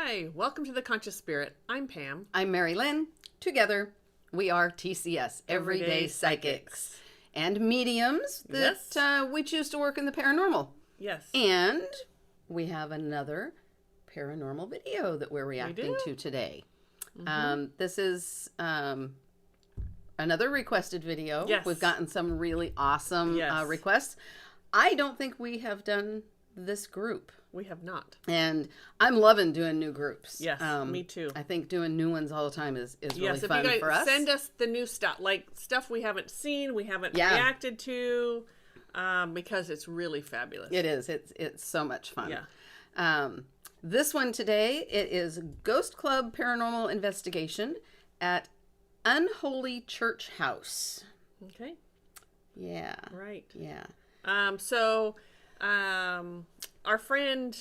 Hi, welcome to The Conscious Spirit. I'm Pam. I'm Mari-Lyn. Together, we are TCS, Everyday Psychics, and mediums that we choose to work in the paranormal. Yes. And we have another paranormal video that we're reacting to today. This is another requested video. Yes. We've gotten some really awesome requests. I don't think we have done this group. We have not. And I'm loving doing new groups. Yes, me too. I think doing new ones all the time is really fun if you guys for us. Send us the new stuff, like stuff we haven't seen, we haven't reacted to, because it's really fabulous. It is. It's so much fun. Yeah. This one today, it is Ghost Club Paranormal Investigation at Unholy Church House. Okay. Yeah. Right. Yeah. Our friend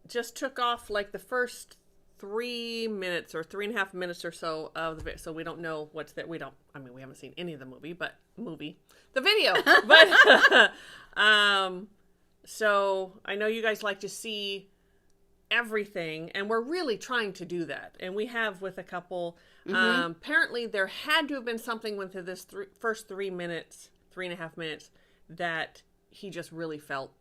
just took off like the first 3 minutes or 3.5 minutes or so of the video, so we don't know what's that. We haven't seen any of the the video, but so I know you guys like to see everything, and we're really trying to do that, and we have with a couple. Apparently there had to have been something within this first 3 minutes, 3.5 minutes, that he just really felt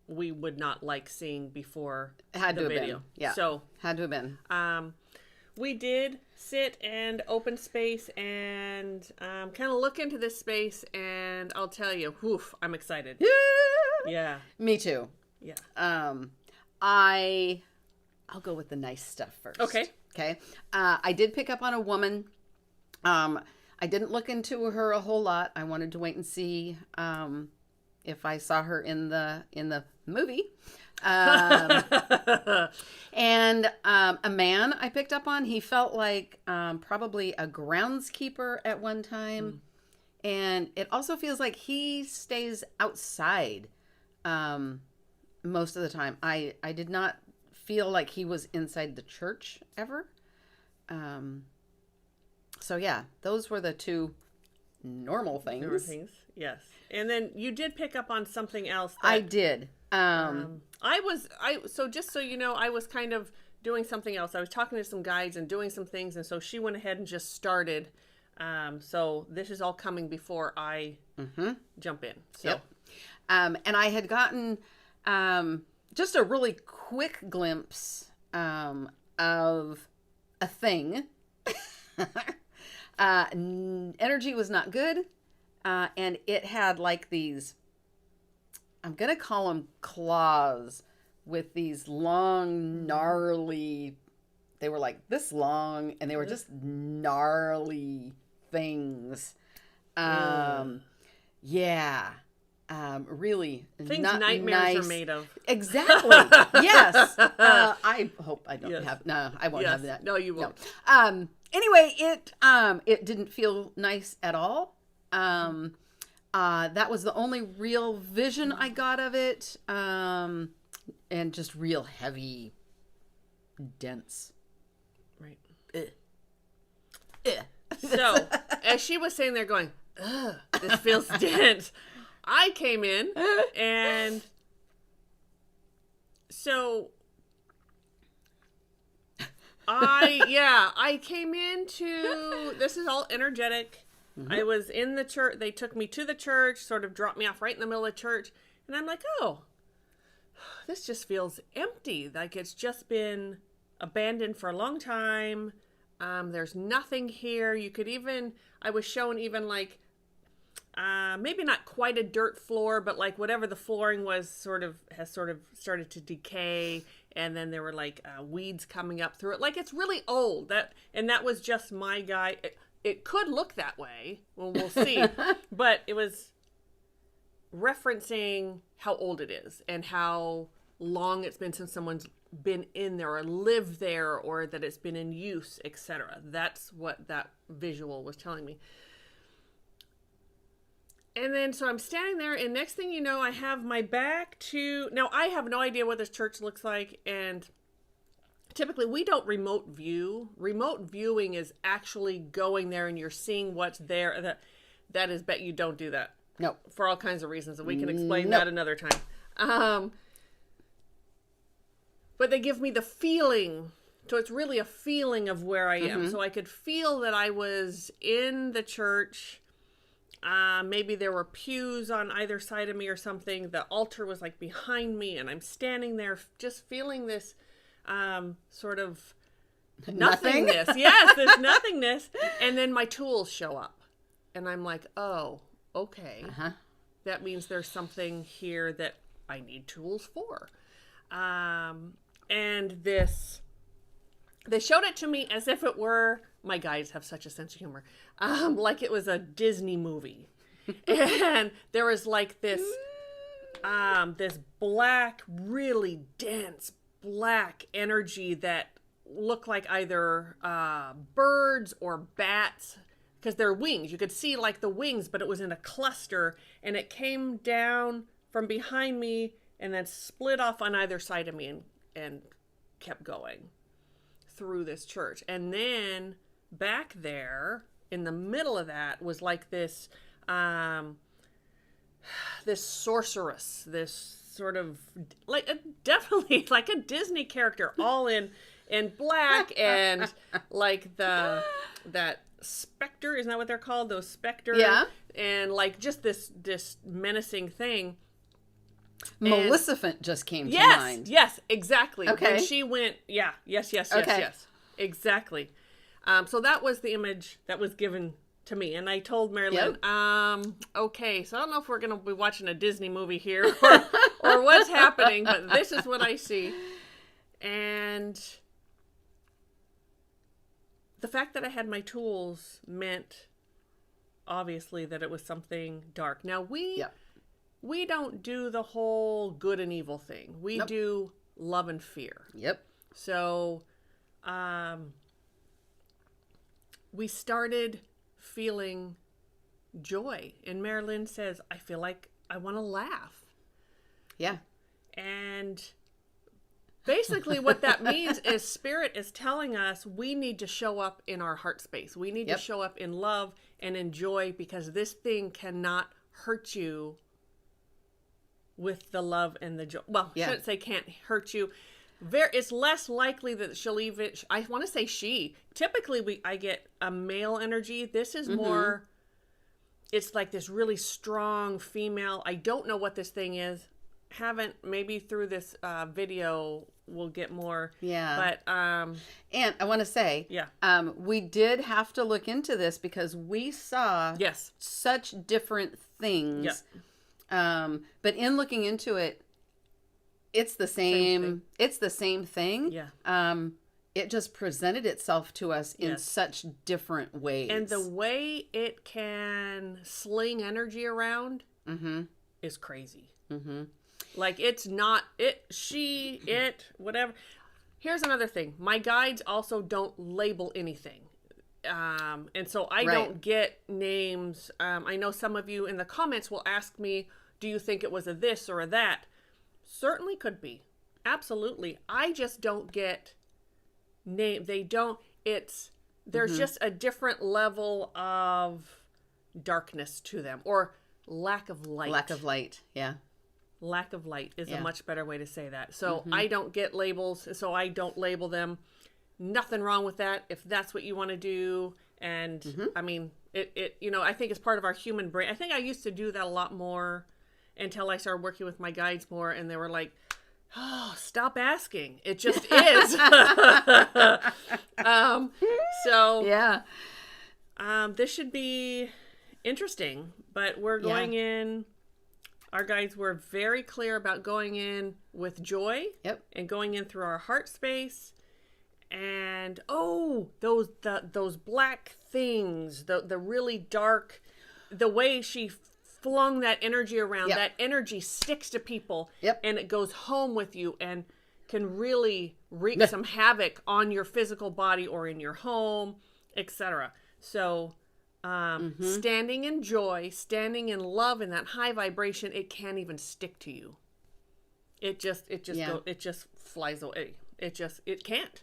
we would not like seeing before the video. Been. Yeah. So had to have been. We did sit and open space and kind of look into this space, and I'll tell you, I'm excited. Yeah. Me too. Yeah. I'll go with the nice stuff first. Okay. Okay. I did pick up on a woman. I didn't look into her a whole lot. I wanted to wait and see if I saw her in the movie. And a man I picked up on, he felt like probably a groundskeeper at one time. And it also feels like he stays outside most of the time. I did not feel like he was inside the church ever. So yeah, those were the two normal things. Yes. And then you did pick up on something else. I did. So just so you know, I was kind of doing something else. I was talking to some guides and doing some things, and so she went ahead and just started. So this is all coming before I jump in. So. Yep. And I had gotten just a really quick glimpse of a thing. Energy was not good. And it had like these, I'm going to call them claws, with these long, gnarly, they were like this long, and they were just gnarly things. Yeah. Really. Things not nightmares nice. Are made of. Exactly. Yes. I hope I don't have, no, I won't have that. No, you won't. No. Anyway, it didn't feel nice at all. That was the only real vision I got of it. And just real heavy, dense. Right. Ugh. So, as she was saying there going, ugh, this feels dense, I came in, and so I came into, this is all energetic. I was in the church. They took me to the church, sort of dropped me off right in the middle of church. And I'm like, oh, this just feels empty. Like it's just been abandoned for a long time. There's nothing here. You could even, I was shown even like, maybe not quite a dirt floor, but like whatever the flooring was has started to decay. And then there were like weeds coming up through it. Like it's really old. That was just my guy. It could look that way. Well, we'll see. But it was referencing how old it is and how long it's been since someone's been in there or lived there, or that it's been in use, etc. That's what that visual was telling me. And then so I'm standing there, and next thing you know, I have my back to... Now, I have no idea what this church looks like, and typically we don't remote view. Remote viewing is actually going there and you're seeing what's there. That is, bet you don't do that. No. For all kinds of reasons, and we can explain that another time. but they give me the feeling. So it's really a feeling of where I am. Mm-hmm. So I could feel that I was in the church. Maybe there were pews on either side of me or something. The altar was like behind me, and I'm standing there just feeling this sort of nothingness. Yes, this nothingness. And then my tools show up. And I'm like, oh, okay. Uh-huh. That means there's something here that I need tools for. And they showed it to me as if it were, my guides have such a sense of humor, like it was a Disney movie. And there was like this black, really dense black energy that looked like either birds or bats, because they're wings. You could see like the wings, but it was in a cluster, and it came down from behind me and then split off on either side of me and kept going through this church. And then back there in the middle of that was like this this sorceress, this sort of like definitely like a Disney character, all in black, and like that specter, isn't that what they're called, those specters? Yeah. And like just this menacing thing. Maleficent just came to Yes, mind. yes, exactly. Okay. When she went, yes, Okay. exactly. So that was the image that was given to me, and I told Mari-Lyn, okay, so I don't know if we're going to be watching a Disney movie here or what's happening, but this is what I see. And the fact that I had my tools meant, obviously, that it was something dark. Now, we don't do the whole good and evil thing. We do love and fear. Yep. So, we started feeling joy. And Mari-Lyn says, I feel like I want to laugh. Yeah. And basically what that means is Spirit is telling us we need to show up in our heart space. We need to show up in love and in joy, because this thing cannot hurt you with the love and the joy. Well, I shouldn't say can't hurt you. It's less likely that she'll even, I want to say she. Typically, I get a male energy. This is more, it's like this really strong female. I don't know what this thing is. Maybe through this video, we'll get more. Yeah. But, and I want to say, we did have to look into this because we saw such different things. Yep. But in looking into it, it's the same it's the same thing. Yeah. It just presented itself to us in such different ways. And the way it can sling energy around is crazy. Like, it's not, whatever. Here's another thing. My guides also don't label anything. And so I don't get names. I know some of you in the comments will ask me, do you think it was a this or a that? Certainly could be. Absolutely. I just don't get name. There's just a different level of darkness to them, or lack of light. Lack of light. Yeah. Lack of light is a much better way to say that. So I don't get labels, so I don't label them. Nothing wrong with that if that's what you want to do. And I mean, I think it's part of our human brain. I think I used to do that a lot more until I started working with my guides more, and they were like, oh, stop asking. It just is. This should be interesting, but we're going in. Our guides were very clear about going in with joy and going in through our heart space. And those black things, the really dark, the way she flung that energy around, that energy sticks to people and it goes home with you and can really wreak some havoc on your physical body or in your home, etc. So standing in joy, standing in love, in that high vibration, it can't even stick to you. It just flies away. It can't.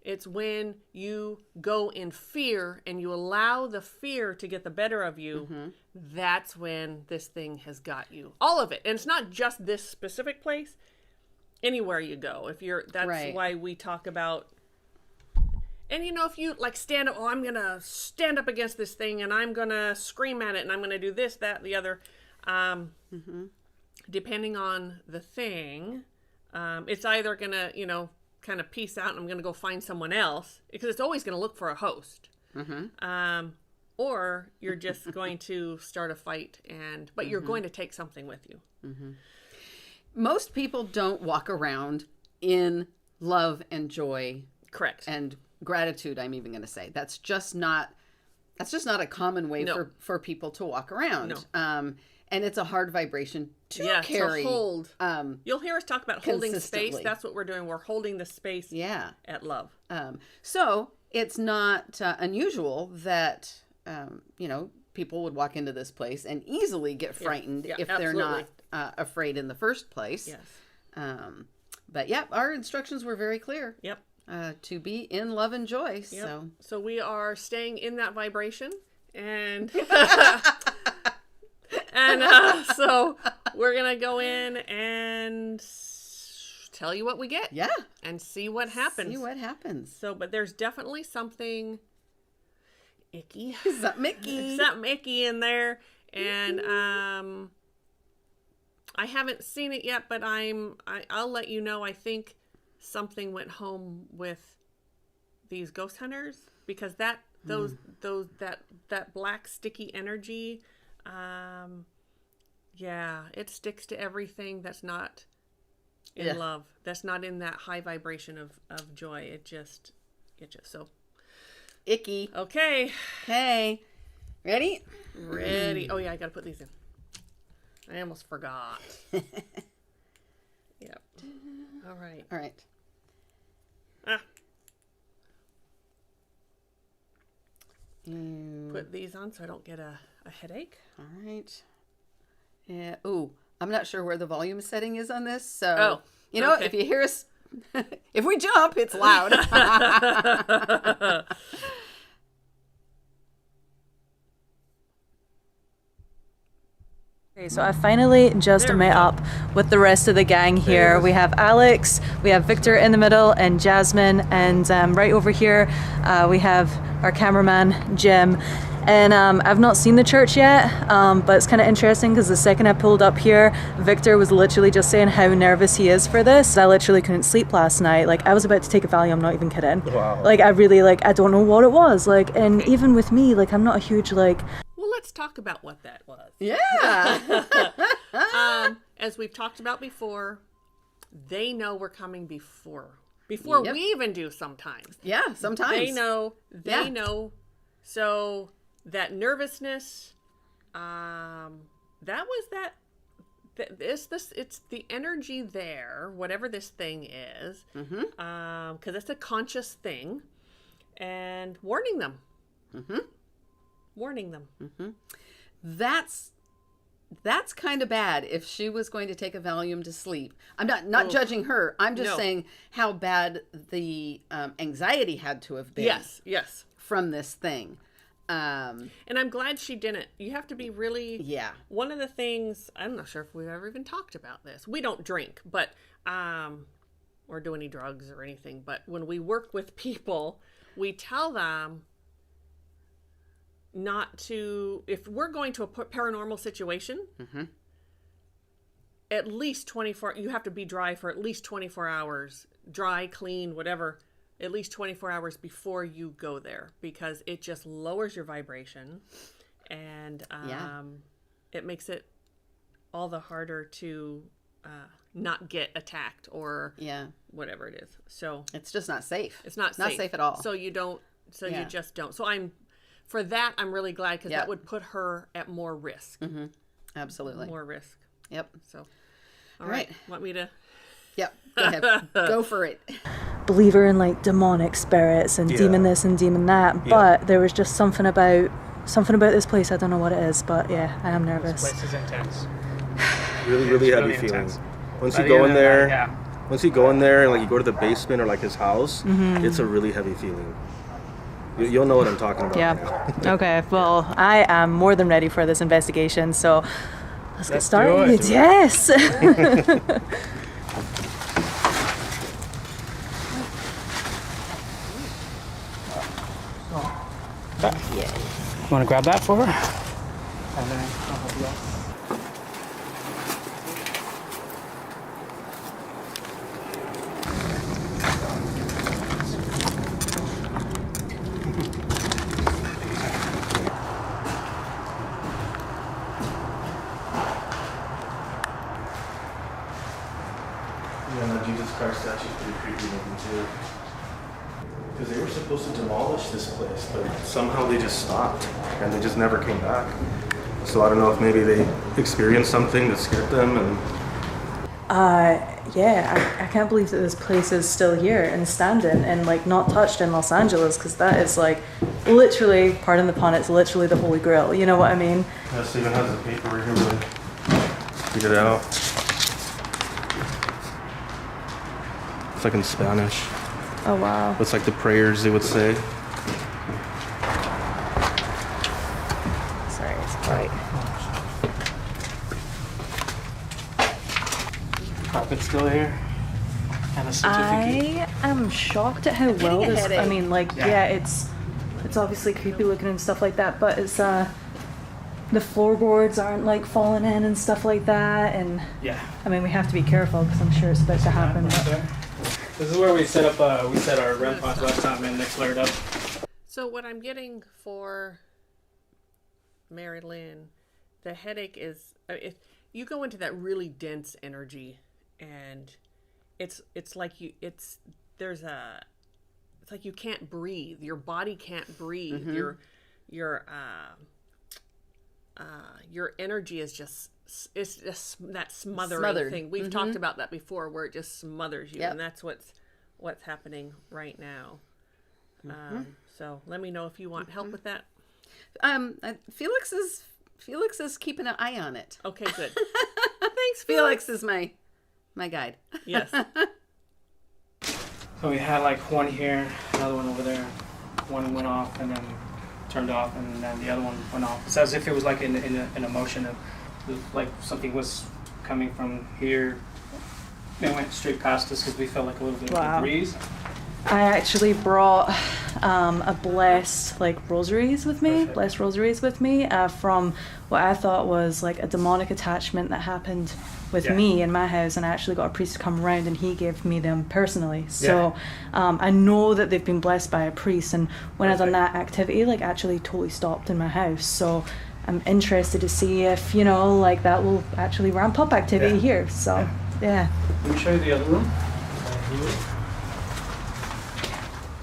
It's when you go in fear and you allow the fear to get the better of you, that's when this thing has got you. All of it. And it's not just this specific place. anywhere you go. If you're, that's Right. why we talk about, and you know, if you like stand up, oh, I'm going to stand up against this thing and I'm going to scream at it and I'm going to do this, that, the other. Depending on the thing, it's either going to, you know, kind of peace out and I'm going to go find someone else, because it's always going to look for a host. Or you're just going to start a fight, but you're going to take something with you. Most people don't walk around in love and joy. Correct. And gratitude, I'm even going to say. That's just not a common way for people to walk around. No. And it's a hard vibration to carry. To hold. You'll hear us talk about holding space. That's what we're doing. We're holding the space at love. So it's not unusual that, you know, people would walk into this place and easily get frightened if they're not afraid in the first place. Yes. But yeah, our instructions were very clear. Yep. To be in love and joy. Yep. So we are staying in that vibration, and so we're gonna go in and tell you what we get. Yeah. And see what happens. So, but there's definitely something icky. Something icky. Something icky in there. And I haven't seen it yet, but I'll let you know. I think something went home with these ghost hunters, because that black sticky energy, it sticks to everything that's not in love, that's not in that high vibration of joy. It just so icky. Okay. Ready? Oh yeah, I gotta put these in. I almost forgot. Yep. All right. Put these on so I don't get a headache. All right. Yeah. Ooh, I'm not sure where the volume setting is on this. So, you know, if you hear us, if we jump, it's loud. Okay, so I finally just met up with the rest of the gang here. We have Alex, we have Victor in the middle, and Jasmine, and right over here we have our cameraman Jim. And I've not seen the church yet, but it's kind of interesting because the second I pulled up here, Victor was literally just saying how nervous he is for this. I literally couldn't sleep last night. Like, I was about to take a Valium, I'm not even kidding. Wow. Like, I really, like, I don't know what it was. Like, and even with me, like, I'm not a huge, like... Well, let's talk about what that was. Yeah. As we've talked about before, they know we're coming before we even do sometimes. Yeah, sometimes. They know. So that nervousness, it's the energy there, whatever this thing is, because it's a conscious thing, and warning them. That's kind of bad. If she was going to take a Valium to sleep, I'm not judging her. I'm just saying how bad the anxiety had to have been. Yes. From this thing. And I'm glad she didn't. You have to be really... Yeah. One of the things, I'm not sure if we've ever even talked about this. We don't drink, but or do any drugs or anything. But when we work with people, we tell them not to... If we're going to a paranormal situation, at least 24... You have to be dry for at least 24 hours. Dry, clean, whatever. At least 24 hours before you go there, because it just lowers your vibration, and it makes it all the harder to not get attacked or whatever it is. So it's just not safe. It's not safe at all. So you don't. So you just don't. So I'm really glad, because that would put her at more risk. Absolutely. More risk. Yep. So all right. Want me to? Yep. Go ahead. Go for it. Believer in like demonic spirits and demon this and demon that, but there was just something about this place. I don't know what it is, but I am nervous. This place is intense. Really heavy feeling. Once you go in there, and like you go to the basement or like his house, it's a really heavy feeling. You'll know what I'm talking about. Yeah. Okay. Well, I am more than ready for this investigation, so let's get started. Yes. Okay. Yeah. You want to grab that for her? And then I'll help you out. Yeah, the Jesus Christ statue is pretty creepy looking too. Because they were supposed to demolish this place, but somehow they just stopped and they just never came back. So I don't know if maybe they experienced something that scared them and. Yeah, I can't believe that this place is still here and standing and like not touched in Los Angeles, because that is like literally, pardon the pun, it's literally the Holy Grail. You know what I mean? Yeah, Stephen has the paper right here. Really figure it out. It's like in Spanish. Oh wow. It's like the prayers they would say. Sorry, it's bright. Carpet's still here. And a certificate. I am shocked at how well this. I mean, like, yeah, it's obviously creepy looking and stuff like that, but it's the floorboards aren't like falling in and stuff like that, and Yeah. I mean we have to be careful because I'm sure it's about to happen. Right But there. This is where we set up. We set our REM pods last time, and they flared up. So what I'm getting for Mari-Lyn, the headache is if you go into that really dense energy, and it's like it's like you can't breathe. Your body can't breathe. Mm-hmm. Your energy is just that smothering Smothered. thing. We've talked about that before, where it just smothers you, Yep. and that's what's happening right now. So let me know if you want help with that. Felix is keeping an eye on it. Okay, good. Thanks, Felix is my guide. Yes. So we had like one here, another one over there. One went off and then turned off, and then the other one went off. It's as if it was like in a motion of like something was coming from here. It went straight past us because we felt like a little bit of a breeze. I actually brought a blessed like rosaries with me, blessed rosaries with me from what I thought was like a demonic attachment that happened with me in my house, and I actually got a priest to come around and he gave me them personally. So I know that they've been blessed by a priest, and when I done that activity, like actually totally stopped in my house. So I'm interested to see if, you know, like that will actually ramp up activity here. So yeah. Let me show you the other room.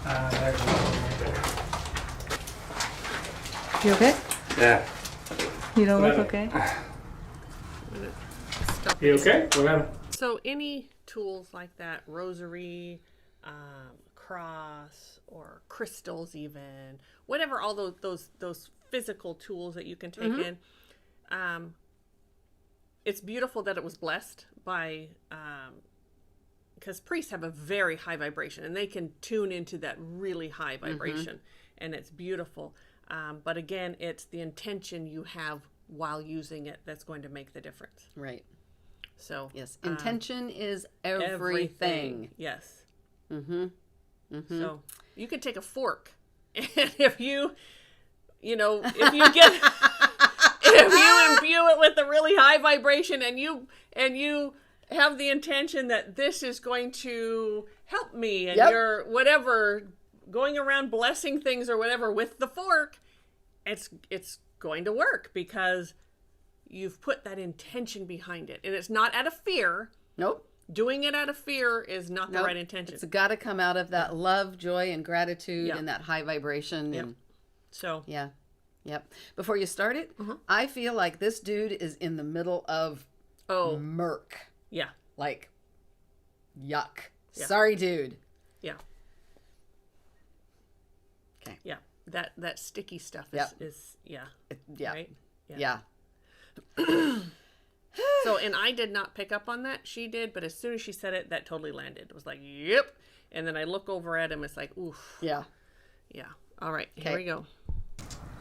There's one right there. You okay? Yeah. You don't look okay? You okay? Whatever. So any tools like that, rosary, cross, or crystals, even whatever, all those physical tools that you can take in. It's beautiful that it was blessed by, because priests have a very high vibration, and they can tune into that really high vibration, and it's beautiful. But again, it's the intention you have while using it that's going to make the difference. Right. So Yes. Intention is everything. Yes. Mm-hmm. So you could take a fork, and if you get if you imbue it with a really high vibration, and you have the intention that this is going to help me, and you're whatever going around blessing things or whatever with the fork, it's going to work because you've put that intention behind it, and it's not out of fear. Nope. Doing it out of fear is not the right intention. It's got to come out of that love, joy, and gratitude, and that high vibration. Yep. And So Yep. Before you start it, I feel like this dude is in the middle of murk. Yeah. Like, yuck. Yeah. Sorry, dude. Yeah. Okay. Yeah. That sticky stuff is Yeah. right? Yeah. So, and I did not pick up on that. She did, but as soon as she said it, that totally landed. It was like, yep. And then I look over at him. It's like, oof. Yeah. Yeah. All right. Here we go.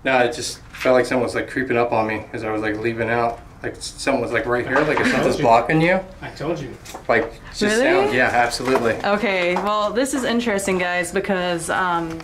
No, it just felt like someone was like creeping up on me as I was like leaving out. Like someone was like right here, like if something's blocking you. I told you. Like just Really? sound. Yeah, absolutely. Okay, well, this is interesting, guys, because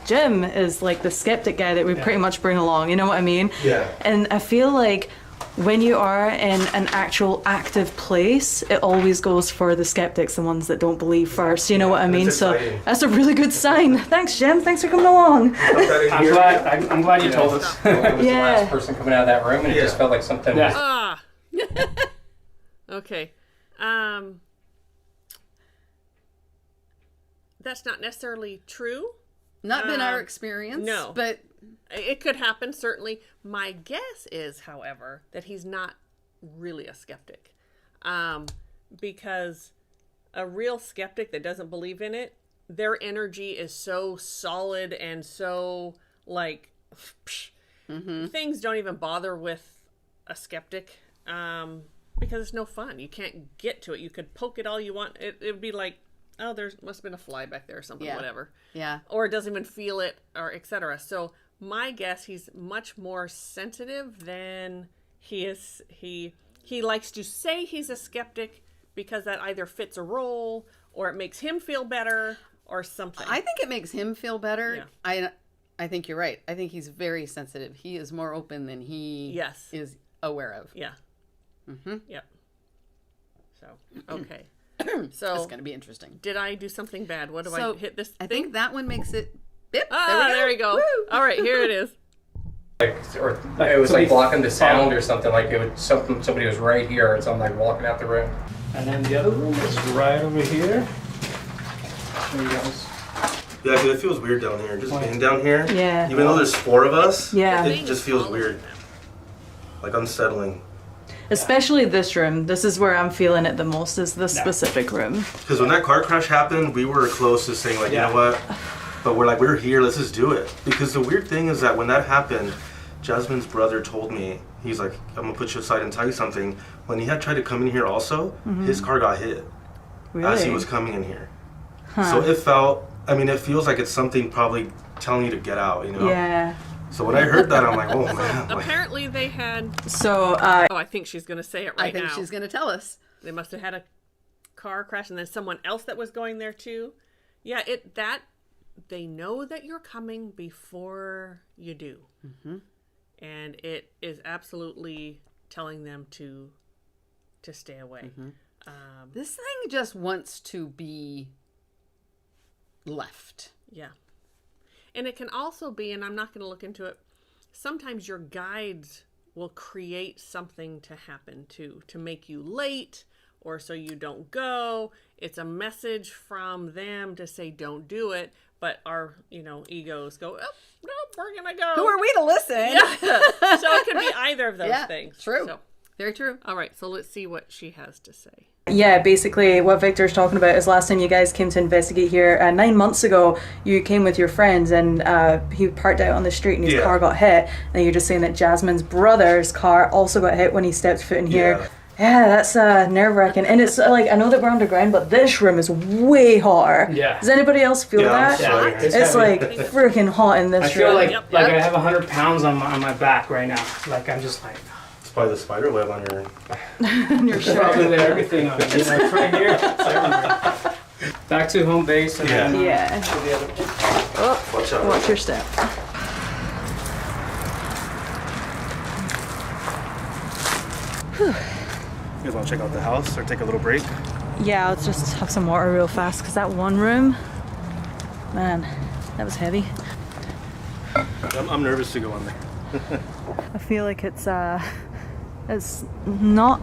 Jim is like the skeptic guy that we pretty much bring along. You know what I mean? Yeah. And I feel like when you are in an actual active place, it always goes for the skeptics, the ones that don't believe first. You know what I mean? that's So exciting. that's a really good sign. Thanks, Jim. Thanks for coming along. I'm glad you told us. I was Yeah. the last person coming out of that room, and it just felt like something. Yeah. Was, Ah. Okay. That's not necessarily true. Not been our experience. no. But It could happen, certainly. My guess is, however, that he's not really a skeptic. Because a real skeptic that doesn't believe in it, their energy is so solid and so, like, things don't even bother with a skeptic. Because it's no fun. You can't get to it. You could poke it all you want. It would be like, oh, there must have been a fly back there or something, Yeah. whatever. yeah. Or it doesn't even feel it, or etc. So my guess, he's much more sensitive than he is. He likes to say he's a skeptic because that either fits a role or it makes him feel better or something. I think it makes him feel better. Yeah. I think you're right. I think he's very sensitive. He is more open than he Yes. is aware of. Yeah. Mm-hmm. Yep. So okay. So It's going to be interesting. did I do something bad? What do So I hit this I thing? think that one makes it. Bip, Ah, there we go. Woo! All right, here it is. like, or it was like blocking the sound or something. Like it was something. Somebody was right here, and so I'm like walking out the room. And then the other room is right over here. Show you guys. Yeah, dude, it feels weird down here. Just being down here. Yeah. Even though there's 4 of us, Yeah. it just feels weird. Like unsettling. Especially this room. This is where I'm feeling it the most, is this specific room. Because when that car crash happened, we were close to saying, like, Yeah. you know what? But we're here, let's just do it. Because the weird thing is that when that happened, Jasmine's brother told me, he's like, I'm gonna put you aside and tell you something. When he had tried to come in here also, his car got hit as he was coming in here. So it feels like it's something probably telling you to get out, you know? Yeah. So when I heard that, I'm like, oh man. Like, Apparently they had. So, Oh, I think she's gonna say it I right think now. she's going to tell us. They must have had a car crash and then someone else that was going there too. Yeah, they know that you're coming before you do. Mm-hmm. And it is absolutely telling them to stay away. Mm-hmm. This thing just wants to be left. Yeah. And it can also be, and I'm not going to look into it, sometimes your guides will create something to happen too, to make you late or so you don't go. It's a message from them to say don't do it, but our, egos go, oh, no, we're going to go. Who are we to listen? Yeah. So it could be either of those Yeah, things. true. So, Very true. all right, so let's see what she has to say. yeah, basically what Victor's talking about is last time you guys came to investigate here, 9 months ago, you came with your friends and he parked out on the street and his car got hit. And you're just saying that Jasmine's brother's car also got hit when he stepped foot in here. Yeah, that's nerve-wracking. And it's like, I know that we're underground, but this room is way hotter. Yeah. Does anybody else feel that? Yeah, It's heavy. like freaking hot in this I feel room. like Yep. I have 100 pounds on my back right now. Like I'm just like it's probably the spider web on your. On your shirt. probably everything on it. It's right here. It's everywhere. Back to home base and then Yeah. to the other. Oh, Watch out. watch your step. You guys want to check out the house or take a little break? Yeah, let's just have some water real fast because that one room, man, that was heavy. I'm nervous to go in there. I feel like it's not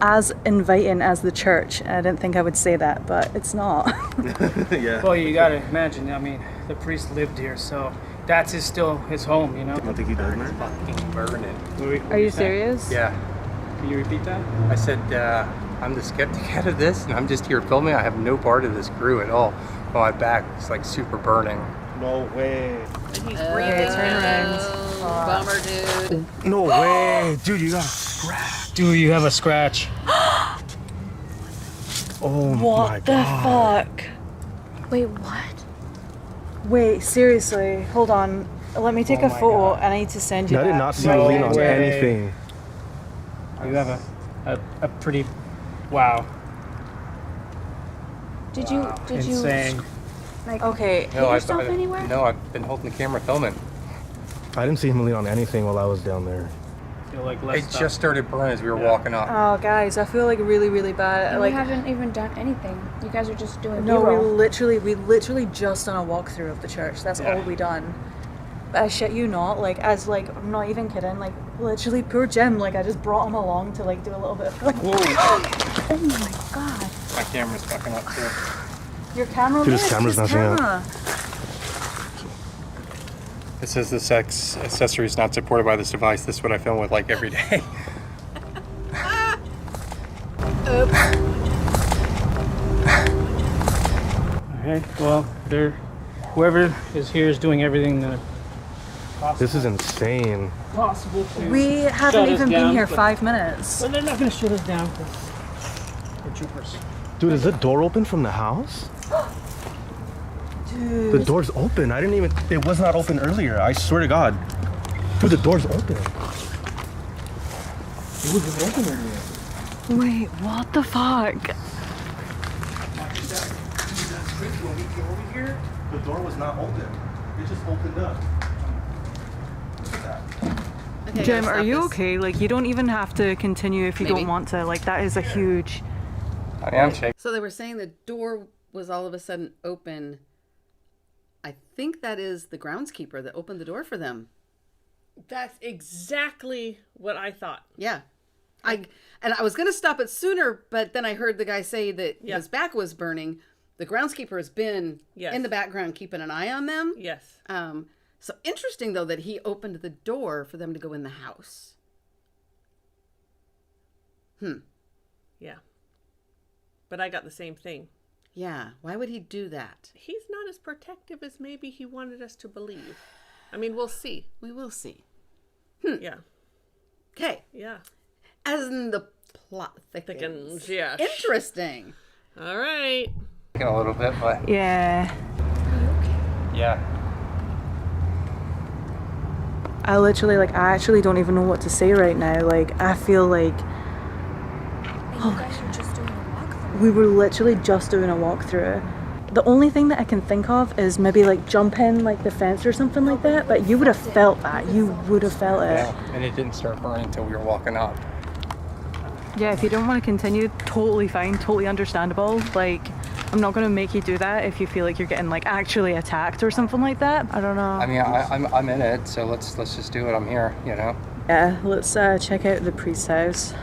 as inviting as the church. I didn't think I would say that, but it's not. Yeah. Well, you gotta imagine. I mean, the priest lived here, so that's still his home. You know. I don't think he does, man. Fucking burning. Are you serious? Yeah. Can you repeat that? I said I'm the skeptic out of this, and I'm just here filming. I have no part of this crew at all. But my back is like super burning. No way. And he's breathing. turn around. Oh, bummer, dude. No way. Dude, you got a scratch. Do you have a scratch? Oh my What the god. fuck? Wait, what? Wait, seriously, hold on. Let me take Oh a my photo God. and I need to send you I did that. not see No you lean on way. anything. You have a pretty, wow, Did you insane. like Okay. hit yourself anywhere? No, I've been holding the camera filming. I didn't see him lean on anything while I was down there. Feel like less It just started burning as we were walking up. Oh, guys, I feel like really, really bad. And Like, we haven't even done anything. You guys are just doing no, B-roll. we literally just done a walkthrough of the church. That's all we done. But I shit you not, like, I'm not even kidding, like, literally, poor Jim, like, I just brought him along to, like, do a little bit of, like, Oh my god. My camera's fucking up too. your camera. Dude, his works, camera's his nothing up. camera. It says this accessory is not supported by this device. This is what I film with like every day. Okay, well, whoever is here is doing everything that This is insane. possible to. We haven't Shut us even been down, here but- 5 minutes. But they're not gonna shut us down because we're troopers. Dude, is the door open from the house? Dude. The door's open. I didn't even. It was not open earlier. I swear to God. Dude, the door's open. It was open earlier. Wait, what the fuck? When we came over here, the door was not open. It just opened up. Look at that. Okay, Jim, gotta are stop you this. okay? Like, you don't even have to continue if you Maybe. don't want to. Like, that is a huge... I am shaking. So they were saying the door was all of a sudden open. I think that is the groundskeeper that opened the door for them. That's exactly what I thought. Yeah. I was going to stop it sooner, but then I heard the guy say that Yeah. his back was burning. The groundskeeper has been Yes. in the background keeping an eye on them. Yes. So interesting, though, that he opened the door for them to go in the house. Yeah. But I got the same thing. Yeah. Why would he do that? He's not as protective as maybe he wanted us to believe. I mean, we'll see. We will see. Yeah. Okay. Yeah. As in the plot thickens. Thickens, yeah. Interesting. All right. A little bit, but Yeah. yeah. I literally, like, I actually don't even know what to say right now. Like, I feel like And you guys are just doing a walkthrough. we were literally just doing a walkthrough. The only thing that I can think of is maybe, like, jumping, like, the fence or something like that. But you would have felt that. You would have felt it. Yeah. And it didn't start burning until we were walking up. Yeah, if you don't want to continue, totally fine, totally understandable. Like, I'm not going to make you do that if you feel like you're getting, like, actually attacked or something like that. I don't know. I mean, I'm in it, so let's just do it. I'm here, you know. Yeah, let's check out the priest's house.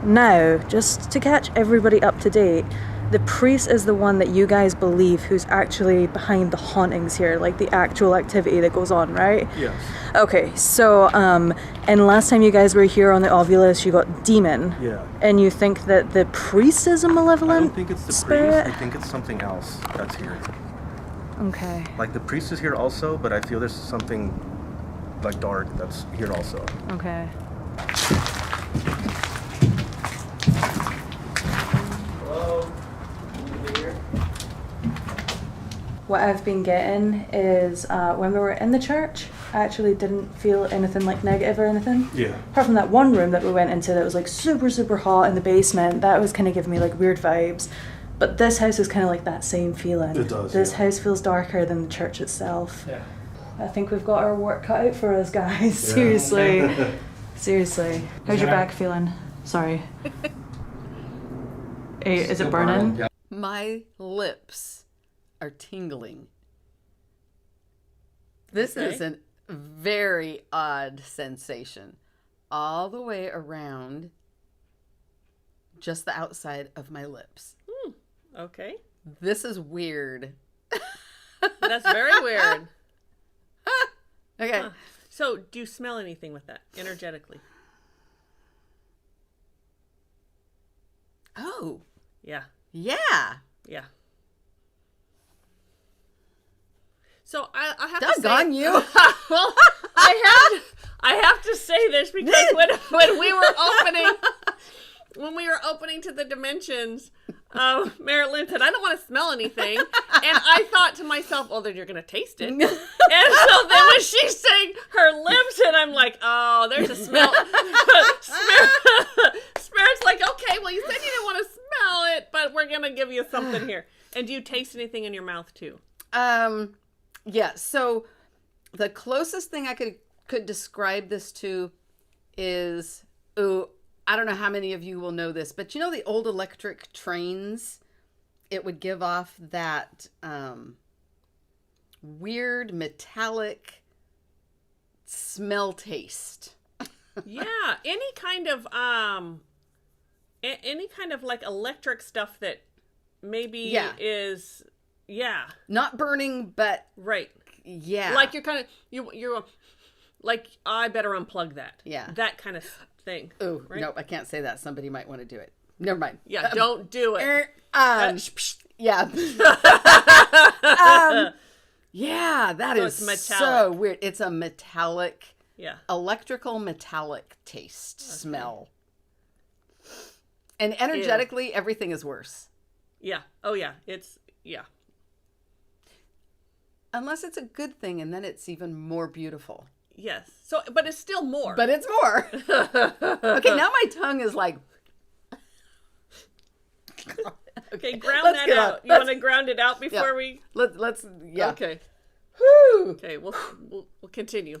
Now, just to catch everybody up to date, the priest is the one that you guys believe who's actually behind the hauntings here, like the actual activity that goes on, right? Yes. Okay, so, and last time you guys were here on the Ovulus, you got demon. Yeah. And you think that the priest is a I malevolent don't think it's the spirit? priest. I think it's something else that's here. Okay. Like the priest is here also, but I feel there's something like dark that's here also. Okay. What I've been getting is when we were in the church, I actually didn't feel anything like negative or anything. Yeah. Apart from that one room that we went into that was like super, super hot in the basement. That was kind of giving me like weird vibes. But this house is kind of like that same feeling. It does, This yeah. house feels darker than the church itself. Yeah. I think we've got our work cut out for us, guys. Seriously. Seriously. How's your back feeling? Sorry. Hey, is it burning? Yeah. My lips are tingling. This is a very odd sensation. All the way around just the outside of my lips. Okay. This is weird. That's very weird. Okay. Huh. So, do you smell anything with that energetically? Oh, Yeah. yeah. Yeah. So I have to say, Doggone you. well, I have to say this because when we were opening to the dimensions, Mari-Lyn said, I don't want to smell anything. And I thought to myself, well, then you're going to taste it. And so then when she's saying her lips, and I'm like, oh, there's a smell. Spirit's like, okay, well, you said you didn't want to smell it, but we're going to give you something here. And do you taste anything in your mouth, too? Yeah, so the closest thing I could describe this to is, I don't know how many of you will know this, but you know the old electric trains? It would give off that weird metallic smell taste. Yeah, any kind of like electric stuff that maybe is not burning, but right. Yeah. Like you're kind of you're like, I better unplug that. Yeah. That kind of thing. Oh, right? nope, I can't say that. Somebody might want to do it. Never mind. Yeah, don't do it. Yeah. Yeah, that So is it's so metallic. weird. It's a metallic, Yeah. electrical metallic taste, smell. And energetically, everything is worse. Yeah. Oh, yeah. Yeah. Unless it's a good thing, and then it's even more beautiful. Yes. So, but it's still more. But it's more. Okay, now my tongue is like... Okay, ground Let's that get out. on. You want to ground it out before we... Let's yeah. Okay. Whew. Okay, we'll continue.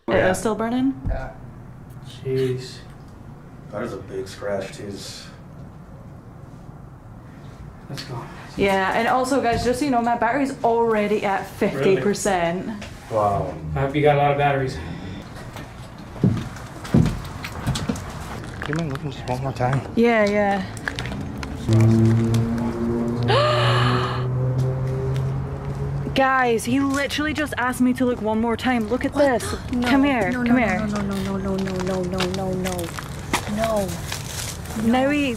It's still burning? Yeah. Jeez. That is a big scratch, too. Let's go. Yeah, and also, guys, just so you know, my battery's already at 50%. Wow. I hope you got a lot of batteries. Do you mind looking just one more time? Yeah. Guys, he literally just asked me to look one more time. Look at this. Come here. No. Now you,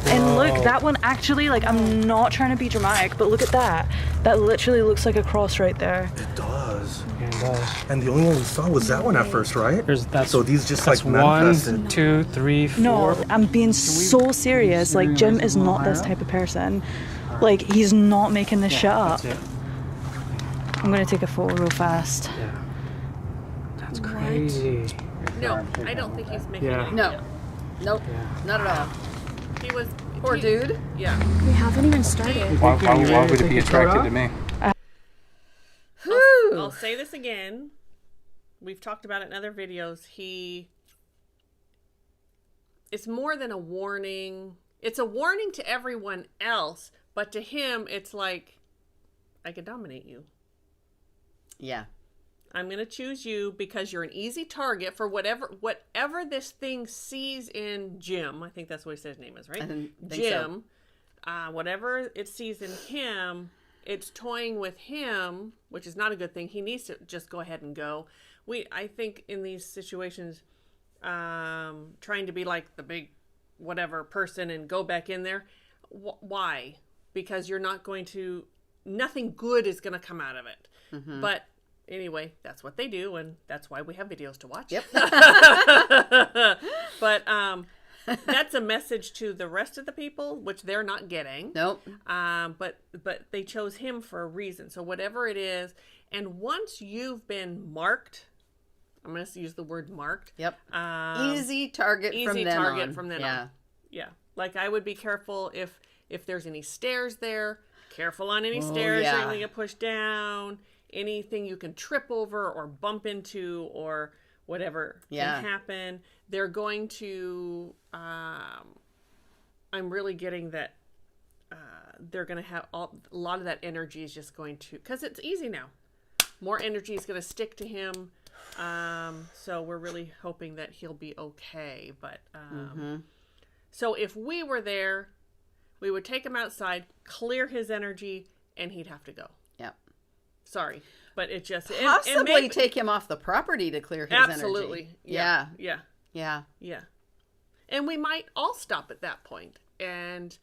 and look, that one actually, like, I'm not trying to be dramatic, but look at that. That literally looks like a cross right there. It does. Yeah, it does. And the only one we saw was that one at first, right? So these just like That's manifested. 1, 2, 3, 4. No, I'm being so serious. Like, Jim is not this type of person. Like, he's not making this shit up. That's it. I'm gonna take a photo real fast. Yeah. That's crazy. No, I don't think he's making Yeah. it. No. Nope. Yeah. Not at all. He was... Poor dude. Yeah. We haven't even started. Why would it be attracted to me? I'll say this again. We've talked about it in other videos. It's more than a warning. It's a warning to everyone else, but to him, it's like, I can dominate you. Yeah. I'm going to choose you because you're an easy target for whatever this thing sees in Jim. I think that's what he said his name is, right? I think Jim. Whatever it sees in him, it's toying with him, which is not a good thing. He needs to just go ahead and go. I think in these situations, trying to be like the big whatever person and go back in there. Why? Because you're not going to, nothing good is going to come out of it. Mm-hmm. But anyway, that's what they do, and that's why we have videos to watch. Yep. But that's a message to the rest of the people, which they're not getting. Nope. But they chose him for a reason. So whatever it is, and once you've been marked, I'm going to use the word marked. Yep. Easy target from then on. On. Yeah. Like, I would be careful if there's any stairs there. Careful on any stairs. yeah. You're going to get pushed down. Anything you can trip over or bump into or whatever can happen. They're going to... I'm really getting that they're going to have a lot of that energy is just going to... Because it's easy now. More energy is going to stick to him. So we're really hoping that he'll be okay. But so if we were there, we would take him outside, clear his energy, and he'd have to go. Yep. Sorry, but it just Possibly take him off the property to clear his energy. Absolutely. Yeah. Yeah. And we might all stop at that point. And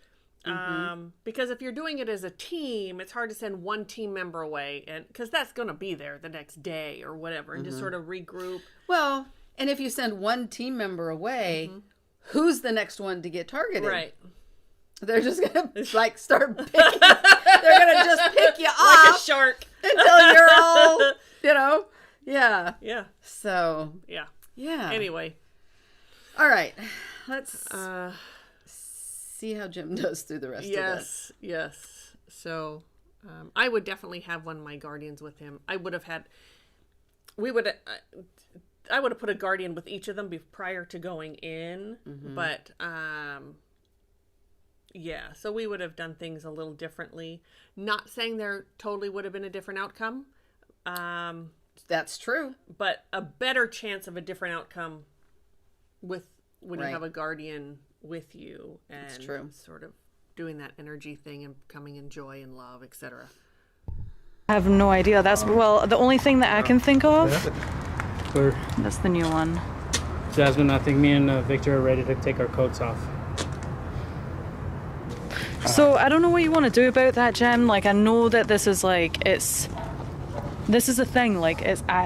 because if you're doing it as a team, it's hard to send one team member away, and because that's going to be there the next day or whatever, and just sort of regroup. Well, and if you send one team member away, who's the next one to get targeted? Right. They're just gonna like start picking. They're gonna just pick you Like a off shark. until you're all, yeah. Yeah. So Yeah. yeah. Anyway. All right, let's Uh, see how Jim does through the rest of this. Yes. So, I would definitely have one of my guardians with him. I would have put a guardian with each of them prior to going in, but yeah, so we would have done things a little differently. Not saying there totally would have been a different outcome, That's true. but a better chance of a different outcome when you Right. have a guardian with you and true. sort of doing that energy thing and coming in joy and love, etc. I have no idea. That's the only thing that I can think of. We're, That's the new one. Jasmine, I think me and Victor are ready to take our coats off. So I don't know what you want to do about that, Jem. Like, I know that this is like this is a thing. Like,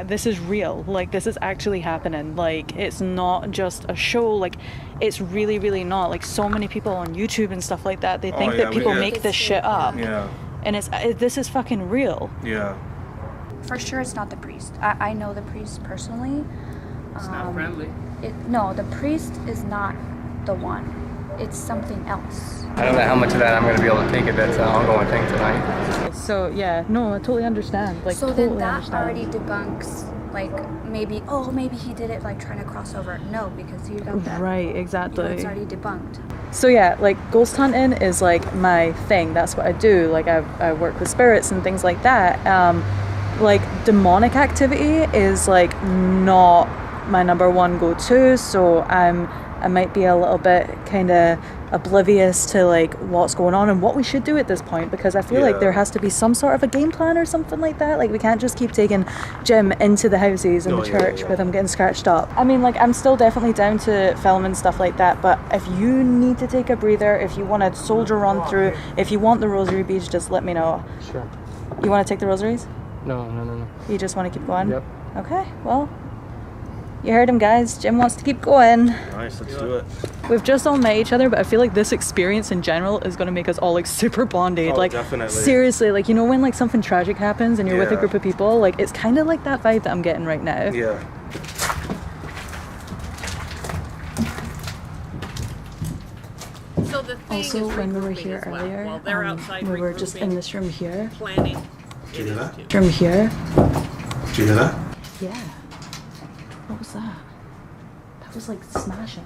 this is real. Like, this is actually happening. Like, it's not just a show. Like, it's really, really not. Like, so many people on YouTube and stuff like that, they think that people make this shit up. Yeah. And this is fucking real. Yeah. For sure, it's not the priest. I know the priest personally. It's not friendly. No, the priest is not the one. It's something else. I don't know how much of that I'm going to be able to take it. That's an ongoing thing tonight. So yeah, no, I totally understand. Like, So totally then that understand. already debunks, like, maybe he did it, like, trying to cross over. No, because you got that. Right, exactly. It's already debunked. So yeah, like, ghost hunting is like my thing. That's what I do. Like, I work with spirits and things like that. Like, demonic activity is like not my number one go-to. So I might be a little bit kind of oblivious to like what's going on and what we should do at this point, because I feel like there has to be some sort of a game plan or something like that. Like, we can't just keep taking Jim into the houses and the church with him getting scratched up. I mean, like, I'm still definitely down to film and stuff like that, but if you need to take a breather, if you want to soldier on through, if you want the rosary beads, just let me know. Sure. You want to take the rosaries? No. You just want to keep going? Yep. Okay, well, you heard him, guys. Jim wants to keep going. Nice, let's do it. We've just all met each other, but I feel like this experience in general is going to make us all like super bonded. Oh, like, definitely. seriously, like, you know when like something tragic happens and you're with a Yeah. group of people, like, it's kind of like that vibe that I'm getting right now. Yeah. So the thing Also, is when we were regrouping here as well. earlier, While they're outside we were just in regrouping, this room here. planning. Did you hear that? Room here. Did you hear that? Yeah. What was that? That was like smashing.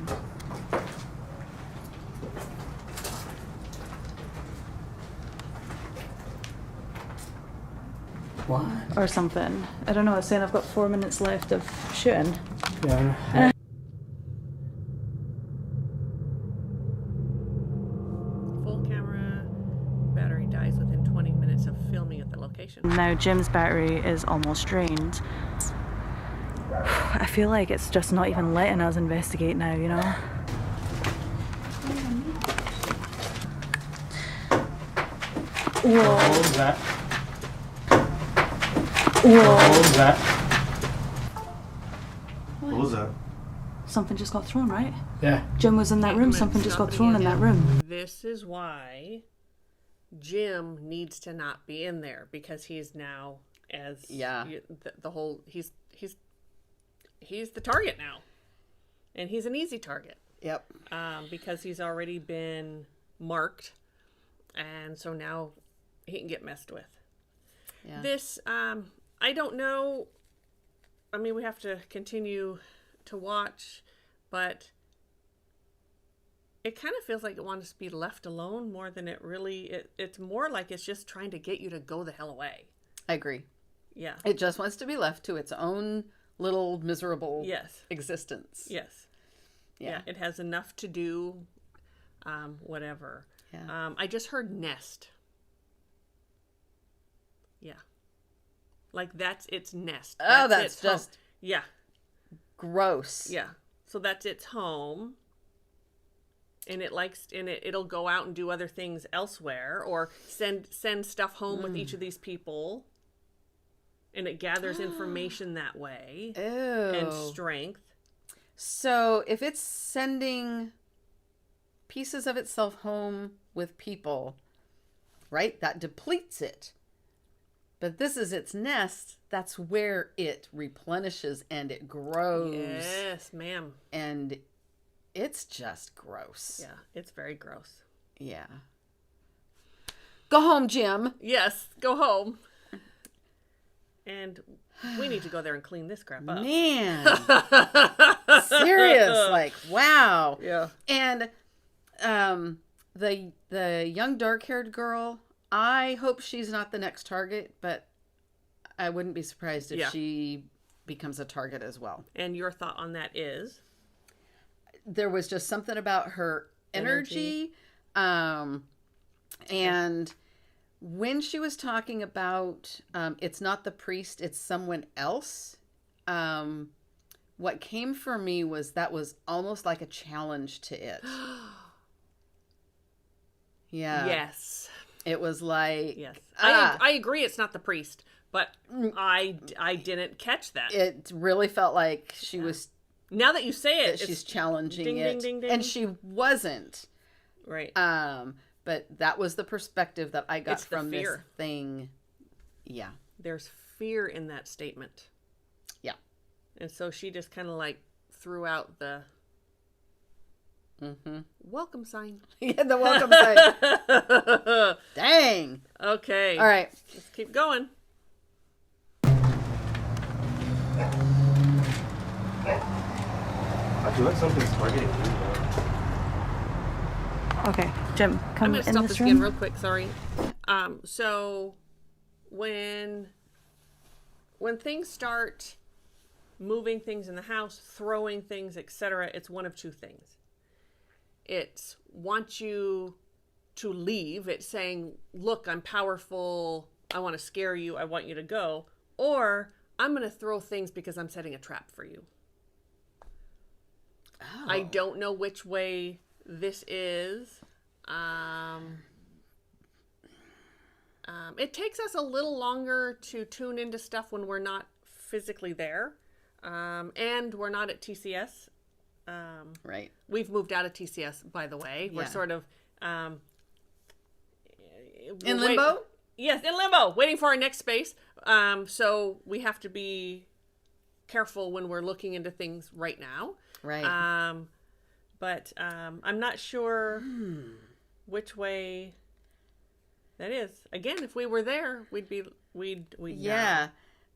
What? Or something. I don't know. I was saying I've got 4 minutes left of shooting. Yeah. Full camera battery dies within 20 minutes of filming at the location. Now Jim's battery is almost drained. I feel like it's just not even letting us investigate now, you know? Whoa. What was that? Whoa. What was that? What was that? Something just got thrown, right? Yeah. Jim was in that room. Something just got thrown in that room. This is why Jim needs to not be in there, because he's now the whole he's the target now, and he's an easy target. Yep. Because he's already been marked, and so now he can get messed with. Yeah. This I don't know. I mean, we have to continue to watch, but it kind of feels like it wants to be left alone more than it really. It's more like it's just trying to get you to go the hell away. I agree. Yeah. It just wants to be left to its own little miserable Yes. existence. Yes. Yeah. Yeah. It has enough to do. Whatever. Yeah. I just heard nest. Yeah. Like that's its nest. Oh, that's its home. just Yeah. gross. Yeah. So that's its home. And it likes, and it'll go out and do other things elsewhere, or send stuff home with each of these people. And it gathers information that way. Ew. And strength. So if it's sending pieces of itself home with people, right? That depletes it. But this is its nest. That's where it replenishes and it grows. Yes, ma'am. And it's just gross. Yeah, it's very gross. Yeah. Go home, Jim. Yes, go home. And we need to go there and clean this crap up. Man. Serious. Like, wow. Yeah. And the young dark-haired girl, I hope she's not the next target, but I wouldn't be surprised if she becomes a target as well. And your thought on that is? There was just something about her energy. And when she was talking about it's not the priest, it's someone else, what came for me was that was almost like a challenge to it. Yeah. Yes. It was like... Yes. I agree it's not the priest, but I didn't catch that. It really felt like she was... Now that you say it, that she's challenging ding, it. ding, ding, ding. And she wasn't. Right. But that was the perspective that I got It's the from this fear. thing. Yeah. There's fear in that statement. Yeah. And so she just kind of like threw out the welcome sign. Yeah, the welcome sign. Dang. Okay. All right. Let's keep going. I feel like something's targeting you, though. Okay, Jim, I'm come going to in stop this this again room. real quick. Sorry. So when things start moving things in the house, throwing things, etc., it's one of two things. It wants you to leave. It's saying, look, I'm powerful. I want to scare you. I want you to go. Or I'm going to throw things because I'm setting a trap for you. Oh. I don't know which way this is. It takes us a little longer to tune into stuff when we're not physically there. And we're not at TCS. Right. We've moved out of TCS, by the way. We're Yeah. sort of... In limbo? Yes, in limbo, waiting for our next space. So we have to be careful when we're looking into things right now. Right. But I'm not sure which way that is. Again, if we were there, we'd Yeah. know.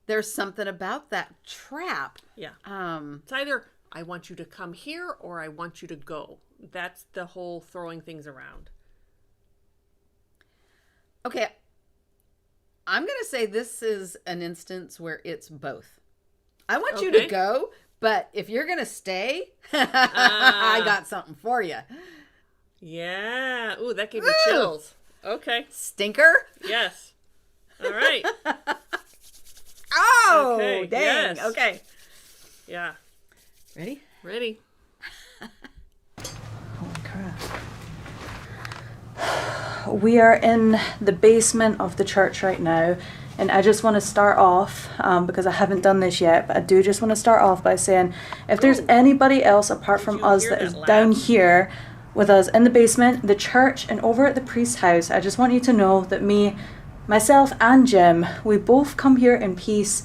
There's something about that trap. Yeah. It's either I want you to come here or I want you to go. That's the whole throwing things around. Okay. I'm going to say this is an instance where it's both. I want you to Okay. go, but if you're going to stay, I got something for you. Yeah. Ooh, that gave me Ooh. chills. Okay. Stinker. Yes. All right. Oh, Okay, dang. yes. Okay. Yeah. Ready? Ready. Holy crap. We are in the basement of the church right now, and I just want to start off, because I haven't done this yet, but I do just want to start off by saying, if there's anybody else apart from you us hear that that is laugh? down here with us in the basement, the church, and over at the priest's house, I just want you to know that myself and Jim, we both come here in peace.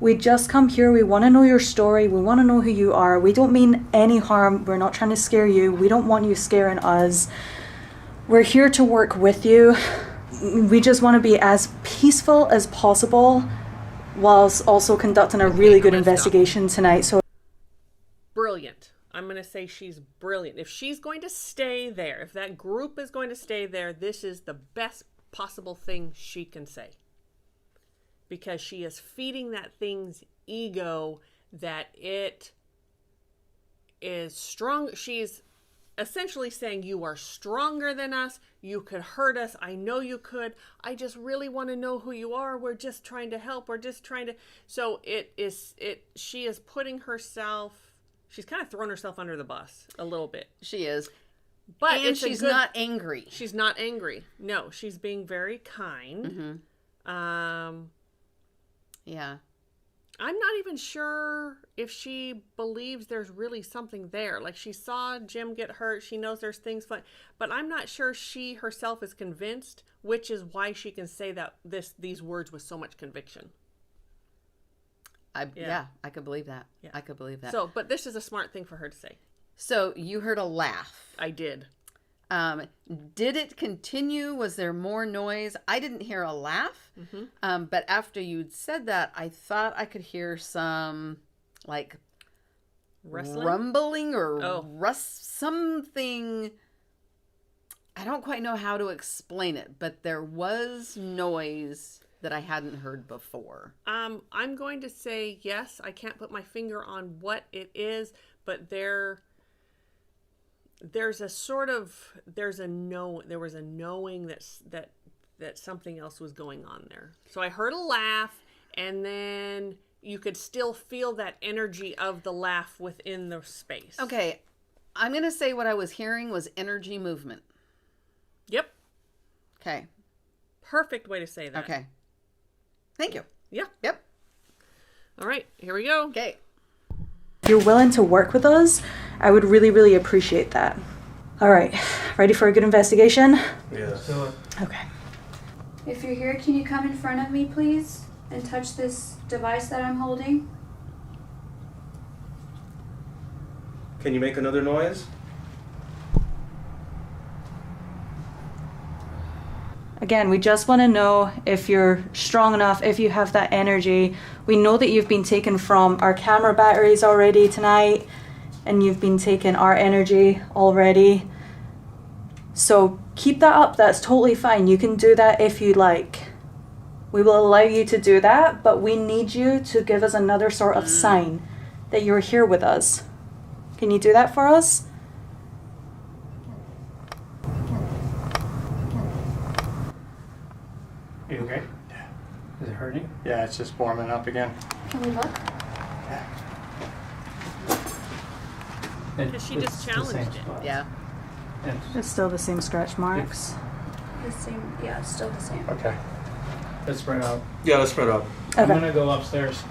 We just come here, we want to know your story, we want to know who you are. We don't mean any harm, we're not trying to scare you, we don't want you scaring us. We're here to work with you. We just want to be as peaceful as possible whilst also conducting a really good investigation tonight. So Brilliant. I'm going to say she's brilliant. If she's going to stay there, if that group is going to stay there, this is the best possible thing she can say. Because she is feeding that thing's ego that it is strong. She's essentially saying, you are stronger than us. You could hurt us. I know you could. I just really want to know who you are. We're just trying to help. We're just trying to. So she is putting herself, she's kind of thrown herself under the bus a little bit. She is. But And it's she's not angry. She's not angry. No, she's being very kind. Yeah. I'm not even sure if she believes there's really something there. Like, she saw Jim get hurt. She knows there's things fun, but I'm not sure she herself is convinced, which is why she can say that these words with so much conviction. Yeah, I could believe that. Yeah. I could believe that. So, but this is a smart thing for her to say. So you heard a laugh. I did. Did it continue? Was there more noise? I didn't hear a laugh. But after you'd said that, I thought I could hear some like Wrestling? rumbling or something. I don't quite know how to explain it, but there was noise that I hadn't heard before. I'm going to say yes. I can't put my finger on what it is, but there was a knowing that something else was going on there. So I heard a laugh, and then you could still feel that energy of the laugh within the space. Okay, I'm going to say what I was hearing was energy movement. Yep. Okay. Perfect way to say that. Okay. Thank you. Yeah. Yep. All right, here we go. Okay. If you're willing to work with us, I would really, really appreciate that. All right, ready for a good investigation? Yeah. Okay. If you're here, can you come in front of me, please, and touch this device that I'm holding? Can you make another noise? Again, we just want to know if you're strong enough, if you have that energy. We know that you've been taken from our camera batteries already tonight, and you've been taking our energy already. So keep that up. That's totally fine. You can do that if you like. We will allow you to do that, but we need you to give us another sort of sign that you're here with us. Can you do that for us? Are you okay? Yeah. Is it hurting? Yeah, it's just warming up again. Can we look? Because she just challenged it. Yeah. It's still the same scratch marks. The same, yeah, it's still the same. Okay. Let's spread out. Yeah, let's spread out. I'm gonna go upstairs.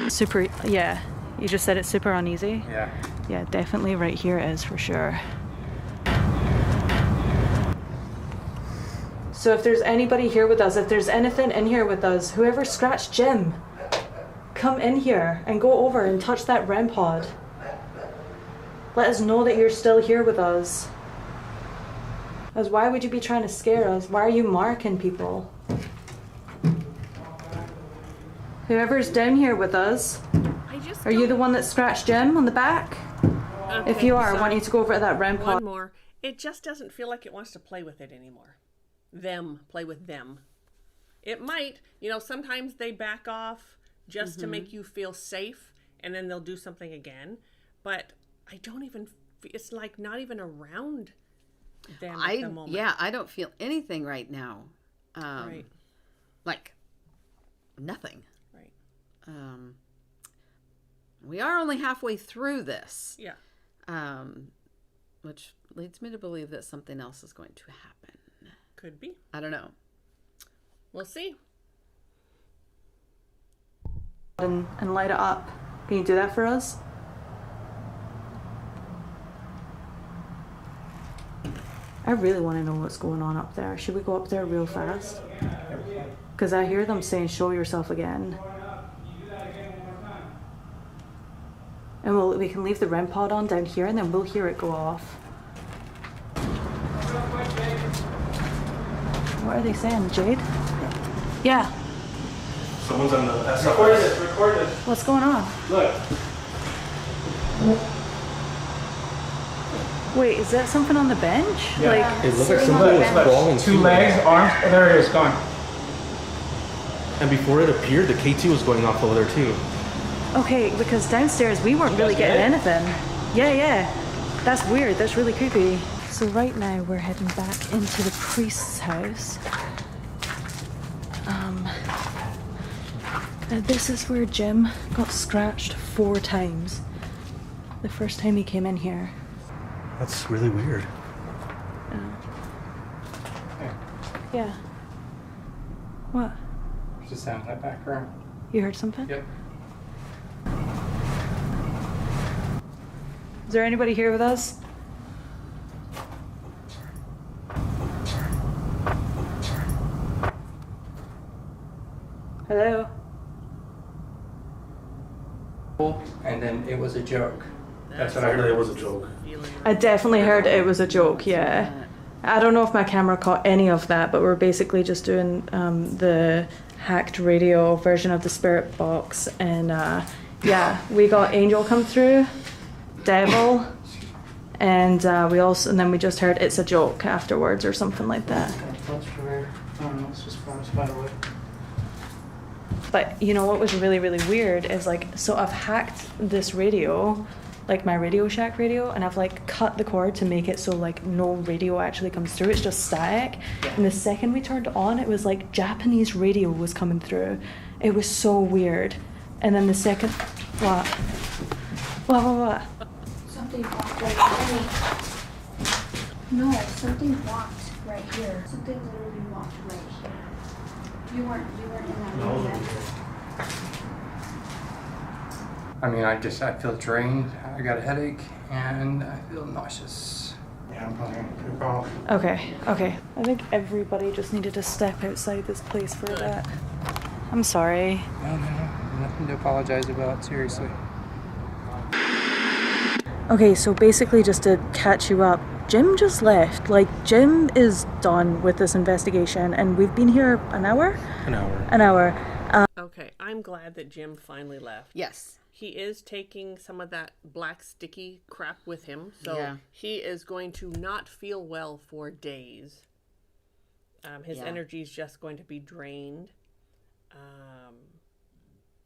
Super, yeah. You just said it's super uneasy? Yeah. Yeah, definitely right here is for sure. So if there's anybody here with us, if there's anything in here with us, whoever scratched Jim, come in here and go over and touch that REM pod. Let us know that you're still here with us. As why would you be trying to scare us? Why are you marking people? Whoever's down here with us, are you the one that scratched Jim on the back? Okay, If you are, I so want you to go over to that REM pod. one more. It just doesn't feel like it wants to play with it anymore. Play with them. It might, sometimes they back off just to make you feel safe, and then they'll do something again. But I don't even, it's like not even around them at the moment. Yeah, I don't feel anything right now. Right. Like nothing. Right. We are only halfway through this. Yeah. Which leads me to believe that something else is going to happen. Could be. I don't know. We'll see. And light it up. Can you do that for us? I really want to know what's going on up there. Should we go up there real fast? Because I hear them saying, show yourself again. And we can leave the REM pod on down here, and then we'll hear it go off. What are they saying, Jade? Yeah. Someone's on the Record this. What's going on? Look. Wait, is that something on the bench? Yeah. Like, It looked like somebody was crawling. Two legs, arms. Oh, there it is. Gone. And before it appeared, the K2 was going off over there too. okay, because downstairs we weren't really getting anything. Yeah. That's weird. That's really creepy. So right now we're heading back into the priest's house. This is where Jim got scratched 4 times. The first time he came in here. That's really weird. Yeah. What? There's a sound in that back room. You heard something? Yep. Is there anybody here with us? Hello? And then it was a joke. That's what I I heard heard. it was a joke. I definitely heard it was a joke, yeah. I don't know if my camera caught any of that, but we're basically just doing the hacked radio version of the spirit box. And yeah, we got Angel come through, Devil, and and then we just heard it's a joke afterwards or something like that. That's weird. I don't know, it's just far away. But you know what was really, really weird is like, so I've hacked this radio, like my Radio Shack radio, and I've like cut the cord to make it so like no radio actually comes through. It's just static. And the second we turned it on, it was like Japanese radio was coming through. It was so weird. And then the second, what? What? Something walked right here. No, something walked right here. Something literally walked right here. You weren't in that room yet. I mean, I feel drained. I got a headache and I feel nauseous. Yeah, I'm probably gonna poop off. Okay. I think everybody just needed to step outside this place for that. I'm sorry. No, nothing to apologize about, seriously. Okay, so basically just to catch you up, Jim just left. Like, Jim is done with this investigation, and we've been here an hour? An hour. An hour. Okay, I'm glad that Jim finally left. Yes. He is taking some of that black sticky crap with him, so Yeah. he is going to not feel well for days. His energy is just going to be drained.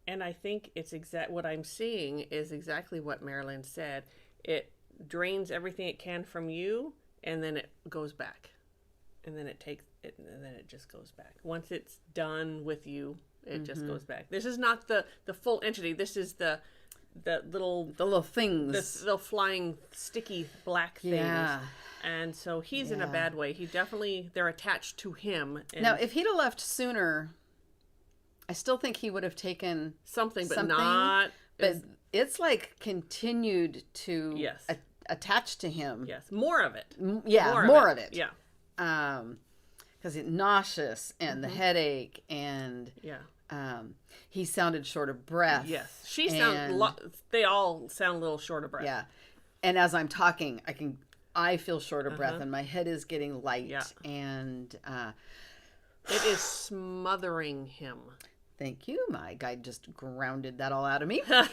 And I think it's what I'm seeing is exactly what Mari-Lyn said. It drains everything it can from you, and then it goes back, and then it takes it, and then it just goes back. Once it's done with you, it just goes back. This is not the full entity. This is the little things. the little flying sticky black things. Yeah. And so he's in a bad way. They're attached to him. And Now, if he'd have left sooner, I still think he would have taken something, but something, not. But it's like continued to Yes. attach to him. Yes, more of it. Yeah, more of it. Yeah, Because it's nauseous and the headache and he sounded short of breath. yes. They all sound a little short of breath. Yeah, and as I'm talking, I feel short of breath and my head is getting light and It is smothering him. thank you. My guide just grounded that all out of me. Yes.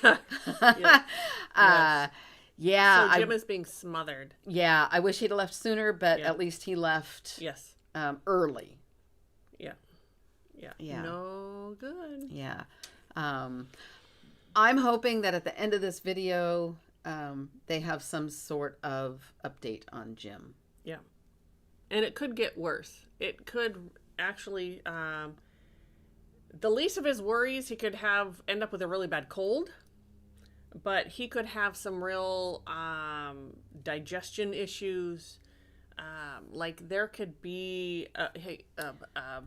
Yeah. So Jim is being smothered. Yeah, I wish he'd have left sooner, but at least he left Yes. early. Yeah. Yeah. Yeah. No good. Yeah. I'm hoping that at the end of this video, they have some sort of update on Jim. Yeah. And it could get worse. It could actually, the least of his worries, he could end up with a really bad cold, but he could have some real digestion issues. Like there could be a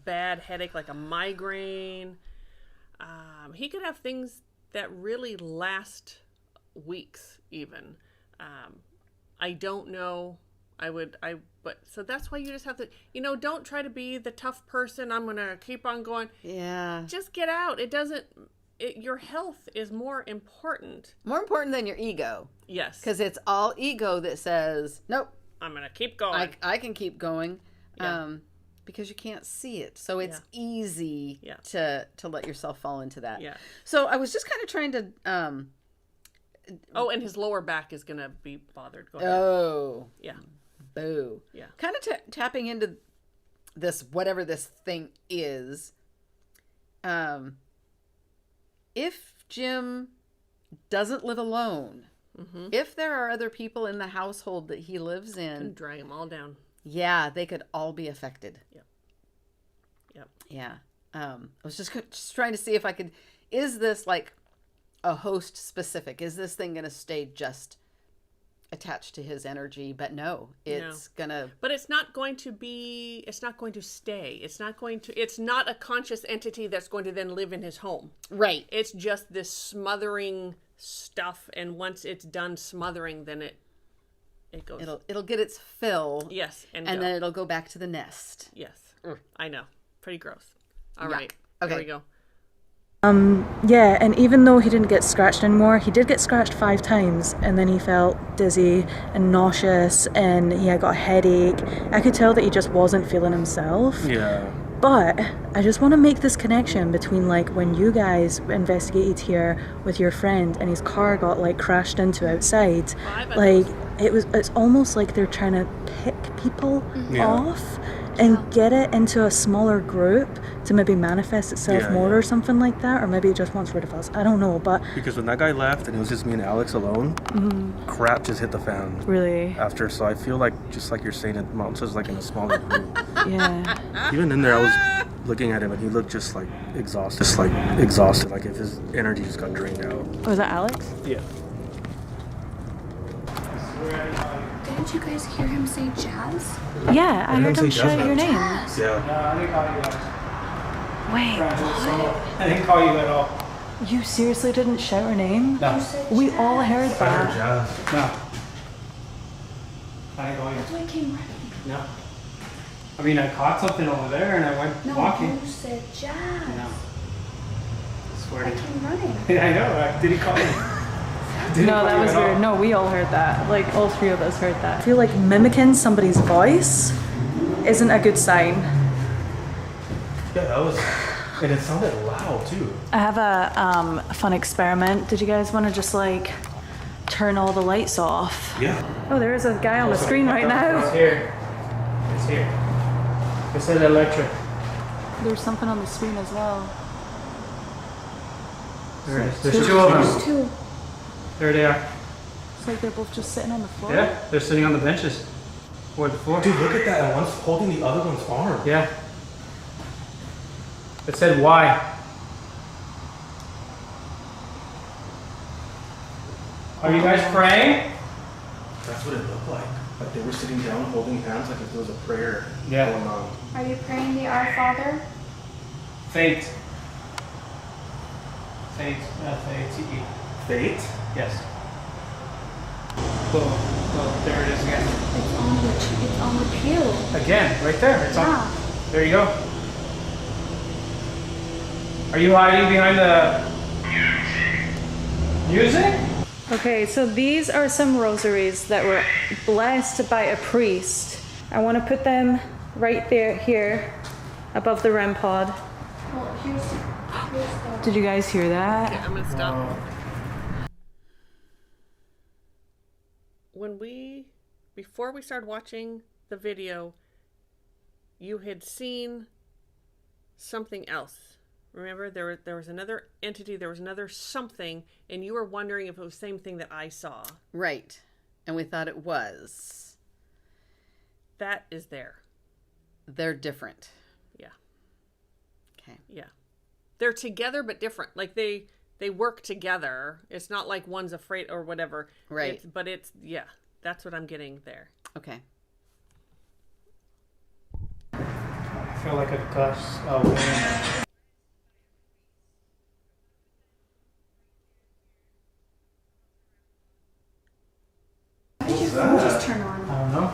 bad headache, like a migraine. He could have things that really last weeks even. I don't know. But so that's why you just have to, don't try to be the tough person. I'm going to keep on going. Yeah. Just get out. Your health is more important. More important than your ego. Yes. Because it's all ego that says, nope, I'm going to keep going. I can keep going. Yeah. Because you can't see it. So it's easy Yeah. to let yourself fall into that. Yeah. So I was just kind of trying to, Oh, and his lower back is going to be bothered. Go ahead. oh, Yeah. boo. Yeah. Kind of tapping into this, whatever this thing is. If Jim doesn't live alone, if there are other people in the household that he lives in, And drag them all down. yeah, they could all be affected. Yep. Yeah. I was just trying to see if I could, is this like a host specific? Is this thing going to stay just attached to his energy, but no, it's gonna. But it's not going to be. It's not going to stay. It's not going to. It's not a conscious entity that's going to then live in his home. Right. It's just this smothering stuff, and once it's done smothering, then it goes. It'll get its fill. Yes, and then it'll go back to the nest. Yes, I know. Pretty gross. All Yuck. right. Okay. Here we go. Yeah, and even though he didn't get scratched anymore, he did get scratched 5 times, and then he felt dizzy and nauseous, and he had got a headache. I could tell that he just wasn't feeling himself. Yeah. But I just want to make this connection between like when you guys investigated here with your friend and his car got like crashed into outside, like it's almost like they're trying to pick people off and get it into a smaller group to maybe manifest itself more or something like that, or maybe it just wants rid of us. I don't know, but because when that guy left and it was just me and Alex alone, crap just hit the fan. Really? After, so I feel like just like you're saying, it monsters like in a smaller group. Yeah. Even in there, I was looking at him and he looked just like exhausted, like if his energy just got drained out. Was that Alex? Yeah. Didn't you guys hear him say Jazz? Yeah, I heard him shout your name. Yeah. No, I didn't call you guys. Wait, I didn't call you at all. you seriously didn't shout her name? No. We all heard that. No. I didn't call you. That's why I came running. No. I mean, I caught something over there and I went No, walking. you said Jazz. No. I swear I to came running. I know. Did he call you? No, that was weird. No, we all heard that. Like, all 3 of us heard that. I feel like mimicking somebody's voice isn't a good sign. Yeah, that was, and it sounded loud too. I have a fun experiment. Did you guys want to just like turn all the lights off? Yeah. Oh, there is a guy on the screen right now. It's here. It's here. It said electric. There's something on the screen as well. There it is. There's 2 of them. There's 2. There they are. It's like they're both just sitting on the floor. Yeah, they're sitting on the benches. Or the floor. Dude, look at that. And one's holding the other one's arm. Yeah. It said why. Are you guys praying? That's what it looked like. Like they were sitting down holding hands like if there was a prayer Yeah. going on. Are you praying the Our Father? Fate. Fate. F-A-T-E. Fate? Yes. Well, there it is again. It's on the pew. Again, right there. It's Yeah. on. There you go. Are you hiding behind the music? Okay, so these are some rosaries that were blessed by a priest. I want to put them right there, here, above the REM pod. Well, here's the... Did you guys hear that? Okay, I'm gonna stop. Oh. Before we started watching the video, you had seen something else. Remember, there was another entity, there was another something, and you were wondering if it was the same thing that I saw. Right. And we thought it was. That is there. They're different. Yeah. Okay. Yeah. They're together but different. Like they work together. It's not like one's afraid or whatever. Right. But it's, yeah, that's what I'm getting there. Okay. I feel like a gust of wind. Why did your phone just turn on? I don't know.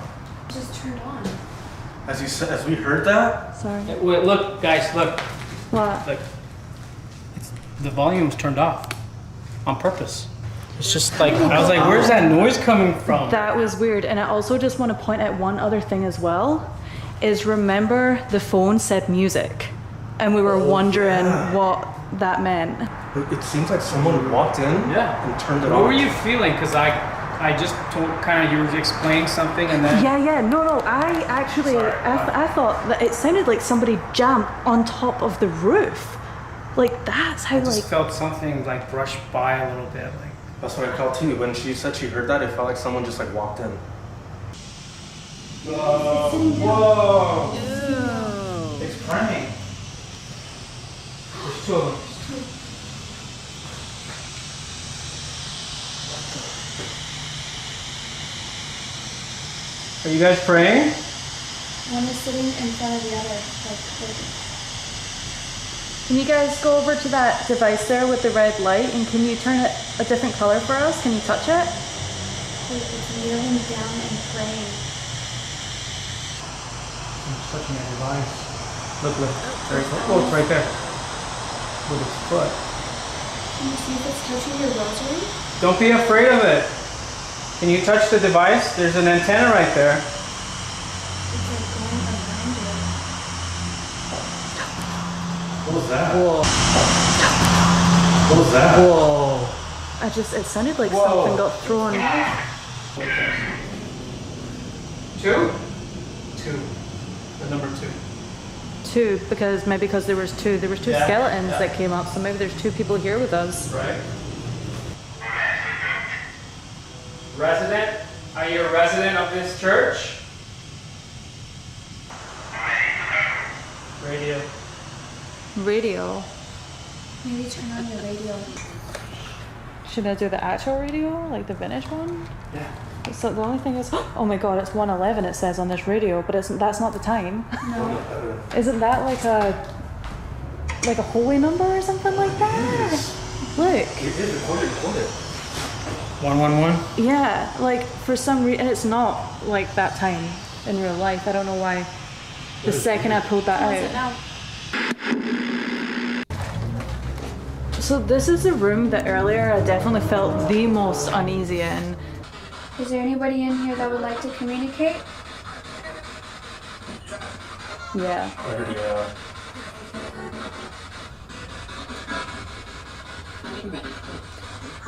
It just turned on. As you said, as we heard that, Sorry. Wait, look, guys, look. What? Look. The volume's turned off on purpose. It's just like, I was like, where's that noise coming from? That was weird. And I also just want to point out one other thing as well, is remember the phone said music. And we were wondering what that meant. it seems like someone walked in and turned it What off. were you feeling? Because I just told, kind of, you were explaining something and then... Yeah, no, I actually, I thought that it sounded like somebody jammed on top of the roof. Like, that's how, I just felt something like brush by a little bit. Like, That's what I felt too. When she said she heard that, it felt like someone just like walked in. whoa! It's praying. There's 2 of them. Are you guys praying? One is sitting in front of the other. Can you guys go over to that device there with the red light, and can you turn it a different color for us? Can you touch it? It's kneeling down and praying. I'm touching a device. Look. Oh, it's right there. With its foot. Can you see if it's touching your rosary? Don't be afraid of it. Can you touch the device? There's an antenna right there. It's like going around it. What was that? Whoa. What was that? Whoa. It sounded like Whoa. something got thrown. Two? Two. The number 2. Two, because there was two. There was two Yeah, skeletons yeah. that came up, so maybe there's 2 people here with us. Right. Resident? Are you a resident of this church? Radio. Radio. Maybe turn on your radio. Should I do the actual radio, like the vintage one? Yeah. So the only thing is, oh my god, it's 1:11. It says on this radio, but that's not the time. No. Isn't that like a holy number or something like that? Look. It is recorded. 111? Yeah, like for some reason, and it's not like that time in real life. I don't know why. The second I pulled that What is it out. now? So this is the room that earlier I definitely felt the most uneasy in. Is there anybody in here that would like to communicate? Yeah. Yeah.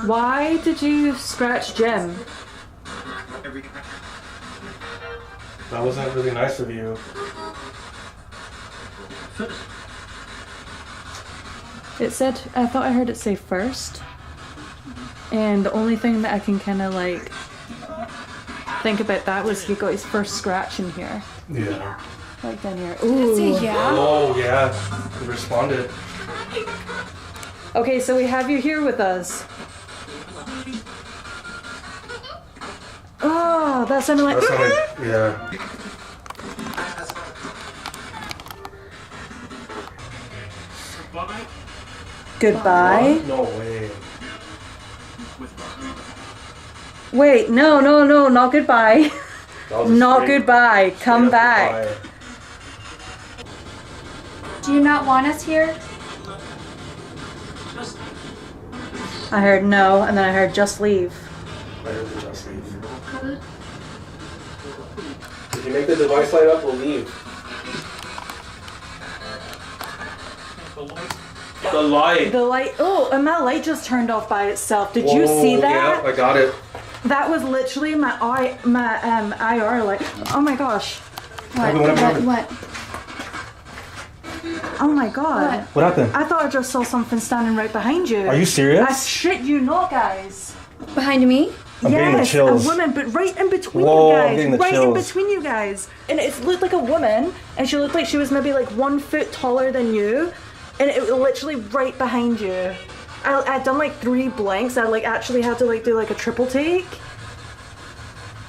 Why did you scratch Jim? That wasn't really nice of you. It said, I thought I heard it say first. And the only thing that I can kind of like think about that was he got his first scratch in here. Yeah. Like down here. Let's see, Ooh. yeah. Oh, yeah. He responded. Okay, so we have you here with us. Oh, that sounded like. That sounded, yeah. Goodbye. No way. Wait, no, not goodbye. That was a Not straight- goodbye. straight Come up back. goodbye. Do you not want us here? I heard no, and then I heard just leave. I heard the just leave. If you make the device light up, we'll leave. The light. The light. Oh, and that light just turned off by itself. Did you see Whoa, that? Yeah, I got it. That was literally my IR light. Oh my gosh. What? Oh my god. What happened? I thought I just saw something standing right behind you. Are you serious? I shit you not, guys. Behind me? I'm getting the Yes, chills. a woman, but right in between Whoa, you I'm guys. getting the Right in chills. between you guys. And it looked like a woman, and she looked like she was maybe like 1 foot taller than you, and it was literally right behind you. I'd done like 3 blanks. I like actually had to like do like a triple take.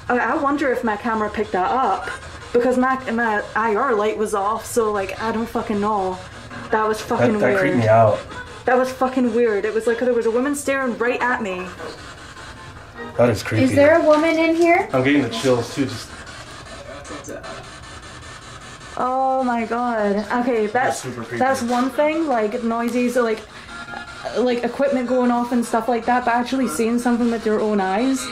I wonder if my camera picked that up, because my IR light was off. So like I don't fucking know. That was fucking That weird. creeped me out. That was fucking weird. It was like there was a woman staring right at me. That is creepy. Is there a woman in here? I'm getting the chills too. Just Oh my god. Okay, that's super creepy. that's one thing, like noises, like equipment going off and stuff like that, but actually seeing something with your own eyes.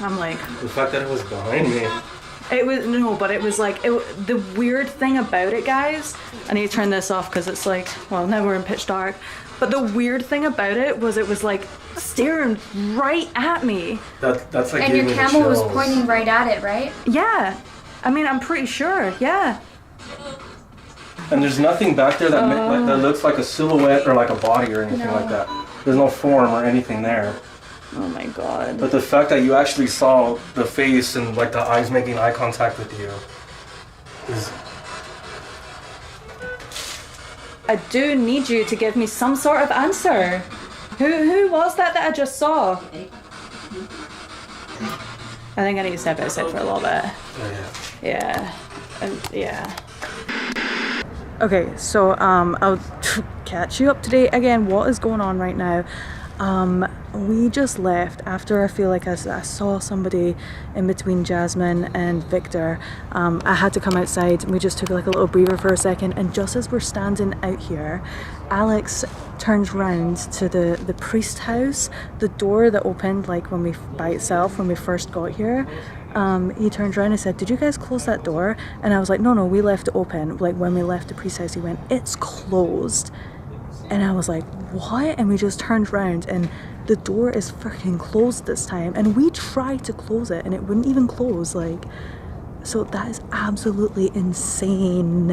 I'm like, the fact that it was behind me. it was no, but it was like the weird thing about it, guys. I need to turn this off because it's like, well, now we're in pitch dark. But the weird thing about it was like staring right at me. That's like And giving your me the camera was chills. pointing right at it, right? Yeah, I mean, I'm pretty sure. Yeah. And there's nothing back there that that looks like a silhouette or like a body or anything No. like that. There's no form or anything there. Oh my god. But the fact that you actually saw the face and like the eyes making eye contact with you is. I do need you to give me some sort of answer. Who was that I just saw? I think I need to step outside for a little bit. Yeah. Yeah. Okay, so I'll catch you up to date again. What is going on right now? We just left after I feel like I saw somebody in between Jasmine and Victor. I had to come outside and we just took like a little breather for a second, and just as we're standing out here, Alex turns round to the priest house, the door that opened like by itself when we first got here. He turned around and said, "Did you guys close that door?" And I was like, no, we left it open. Like when we left the priest house, he went, "It's closed." And I was like, what? And we just turned around and the door is freaking closed this time. And we tried to close it and it wouldn't even close. Like, so that is absolutely insane.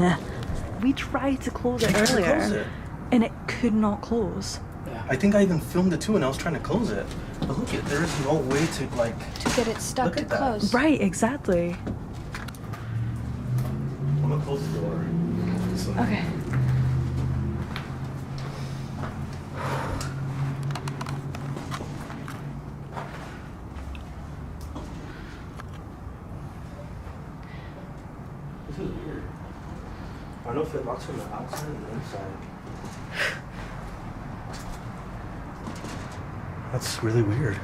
We tried to close it earlier and it could not close. I think I even filmed it too, and I was trying to close it. But look, there is no way to like To get it stuck or closed. Right, exactly. I'm gonna close the door. So, Okay. this is weird. I don't know if it locks from the outside or the inside. That's really weird.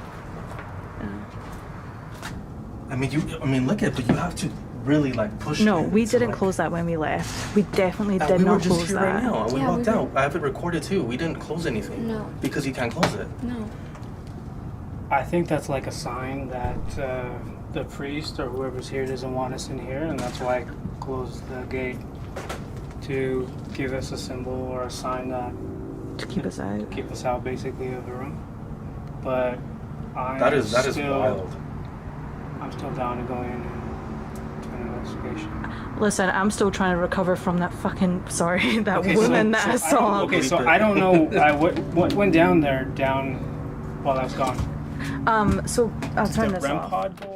I mean, look at it, but you have to really like push. No, in we to, didn't like, close that when we left. We definitely did we were not just close here that. right now. We Yeah, walked we out. I have it recorded too. We didn't close anything. No. Because you can't close it. No. I think that's like a sign that the priest or whoever's here doesn't want us in here, and that's why I closed the gate to give us a symbol or a sign that To keep us out. keep us out basically of the room. But That is wild. I'm still down to go in and do an investigation. Listen, I'm still trying to recover from that fucking, sorry, that Okay, woman that I I saw. don't- okay, so I don't know what went down there while I was gone. So I'll Did turn the this REM off. pod go off?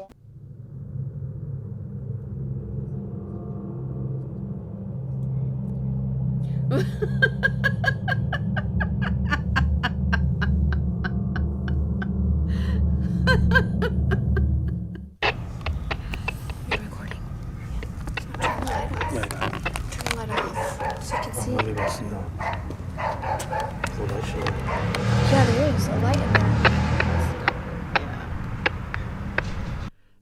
You're recording. Turn the light off. Turn the light off so you can see. Really gonna see that. So that should. Yeah, there is a light in there.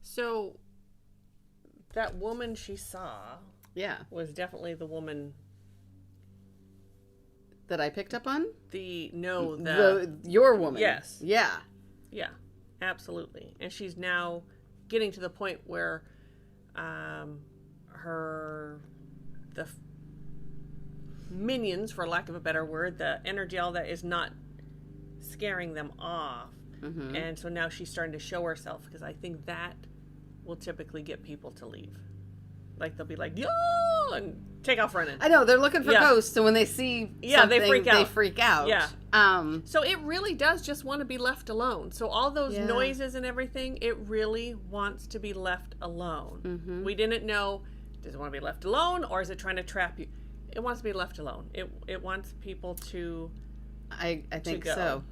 So that woman she saw Yeah. was definitely the woman. That I picked up on? Your woman. Yes. Yeah. Yeah, absolutely. And she's now getting to the point where the minions, for lack of a better word, the energy, all that is not scaring them off. Mm-hmm. And so now she's starting to show herself, because I think that will typically get people to leave. Like they'll be like, yo, and take off running. I know, they're looking for Yeah. ghosts, so when they see Yeah, something, they freak out. They freak out. Yeah. Um, So it really does just want to be left alone. So all those Yeah. noises and everything, it really wants to be left alone. Mhm. We didn't know, does it want to be left alone, or is it trying to trap you? It wants to be left alone. It wants people to... I think go. so.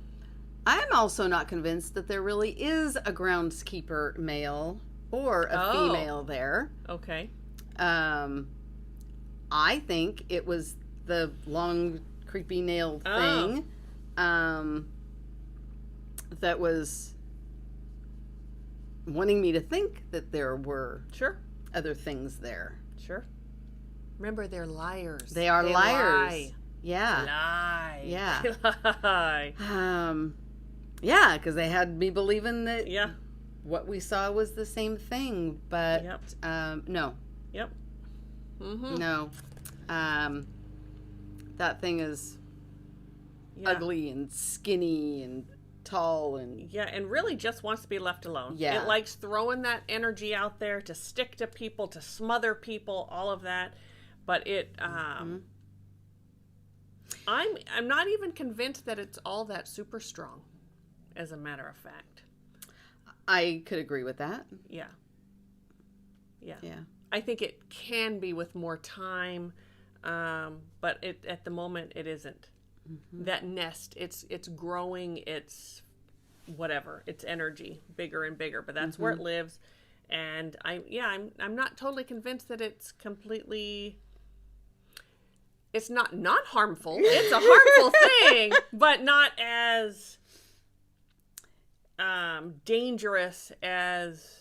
I'm also not convinced that there really is a groundskeeper male or a Oh. female there. Okay. I think it was the long, creepy nail Oh. thing that was wanting me to think that there were Sure. other things there. Sure. Remember, they're liars. They are liars. Lie. Yeah. Lie. Yeah. They lie. Yeah, because they had me believing that Yeah. what we saw was the same thing, but Yep. no, Yep. Mm-hmm. no. That thing is Yeah. ugly and skinny and tall and Yeah, and really just wants to be left alone. Yeah. It likes throwing that energy out there to stick to people, to smother people, all of that. But it I'm not even convinced that it's all that super strong, as a matter of fact. I could agree with that. Yeah. Yeah. Yeah. I think it can be with more time, but at the moment it isn't. That nest, it's growing, it's whatever, it's energy, bigger and bigger, but that's where it lives. And I'm not totally convinced that it's completely. It's not harmful. It's a harmful thing, but not as dangerous as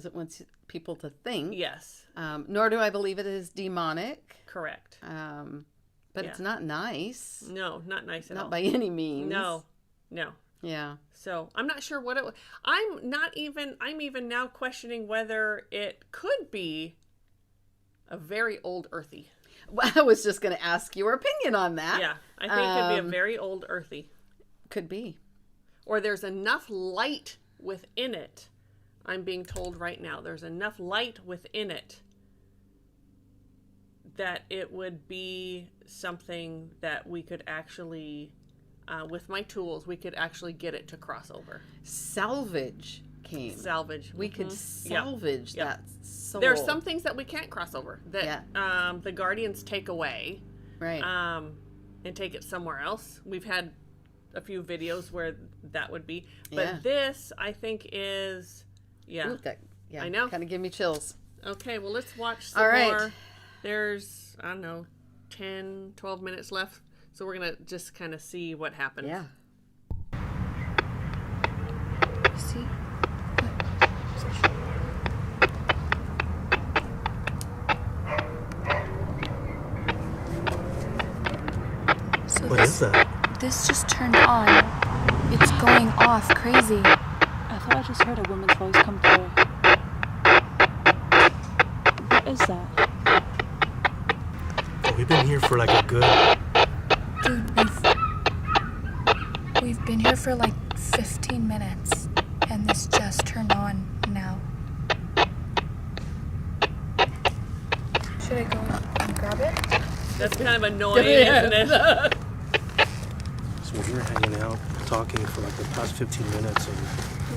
it wants people to think. Yes. Nor do I believe it is demonic. Correct. But it's not nice. No, not nice at all. Not by any means. No. Yeah. So I'm not sure what it was. I'm even now questioning whether it could be a very old earthy. Well, I was just going to ask your opinion on that. Yeah, I think it could be a very old earthy. Could be. Or there's enough light within it. I'm being told right now, there's enough light within it that it would be something that we could actually, with my tools, we could actually get it to cross over. Salvage came. Salvage. We could salvage that soul. There are some things that we can't cross over that the guardians take away. Right. And take it somewhere else. We've had a few videos where that would be. But this, I think, is... Yeah. Ooh, I know. Kind of give me chills. Okay, well, let's watch some more. There's, I don't know, 10, 12 minutes left. So we're going to just kind of see what happens. Yeah. See? So What is that? This just turned on. It's going off crazy. I thought I just heard a woman's voice come through. What is that? We've been here for like a good... Dude, we've been here for like 15 minutes, and this just turned on now. Should I go and grab it? That's kind of annoying, isn't it? So we were hanging out, talking for like the past 15 minutes, and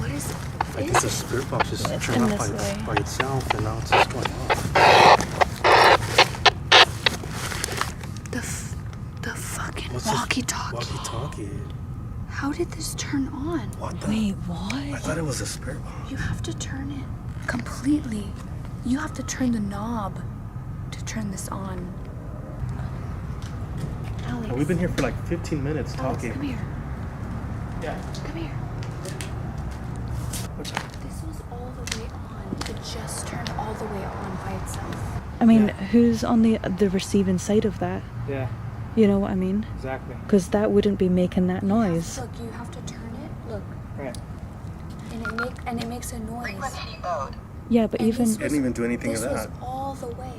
What is it? I think the spirit box just turned off by itself, and now it's just going off. The fucking What's this walkie-talkie. Walkie-talkie. How did this turn on? What the? Wait, I what? thought it was a spirit box. You have to turn it completely. You have to turn the knob to turn this on. Alex, We've been here for like 15 minutes Alex, talking. come here. Yeah. Come here. What's that? This was all the way on. It just turned all the way on by itself. I mean, who's on the receiving side of that? Yeah, You know what I mean? exactly. Because that wouldn't be making that noise. Look, you have to turn it. Look, Right. and it makes a noise. Yeah, but And even this Didn't even do anything this of was that. all the way.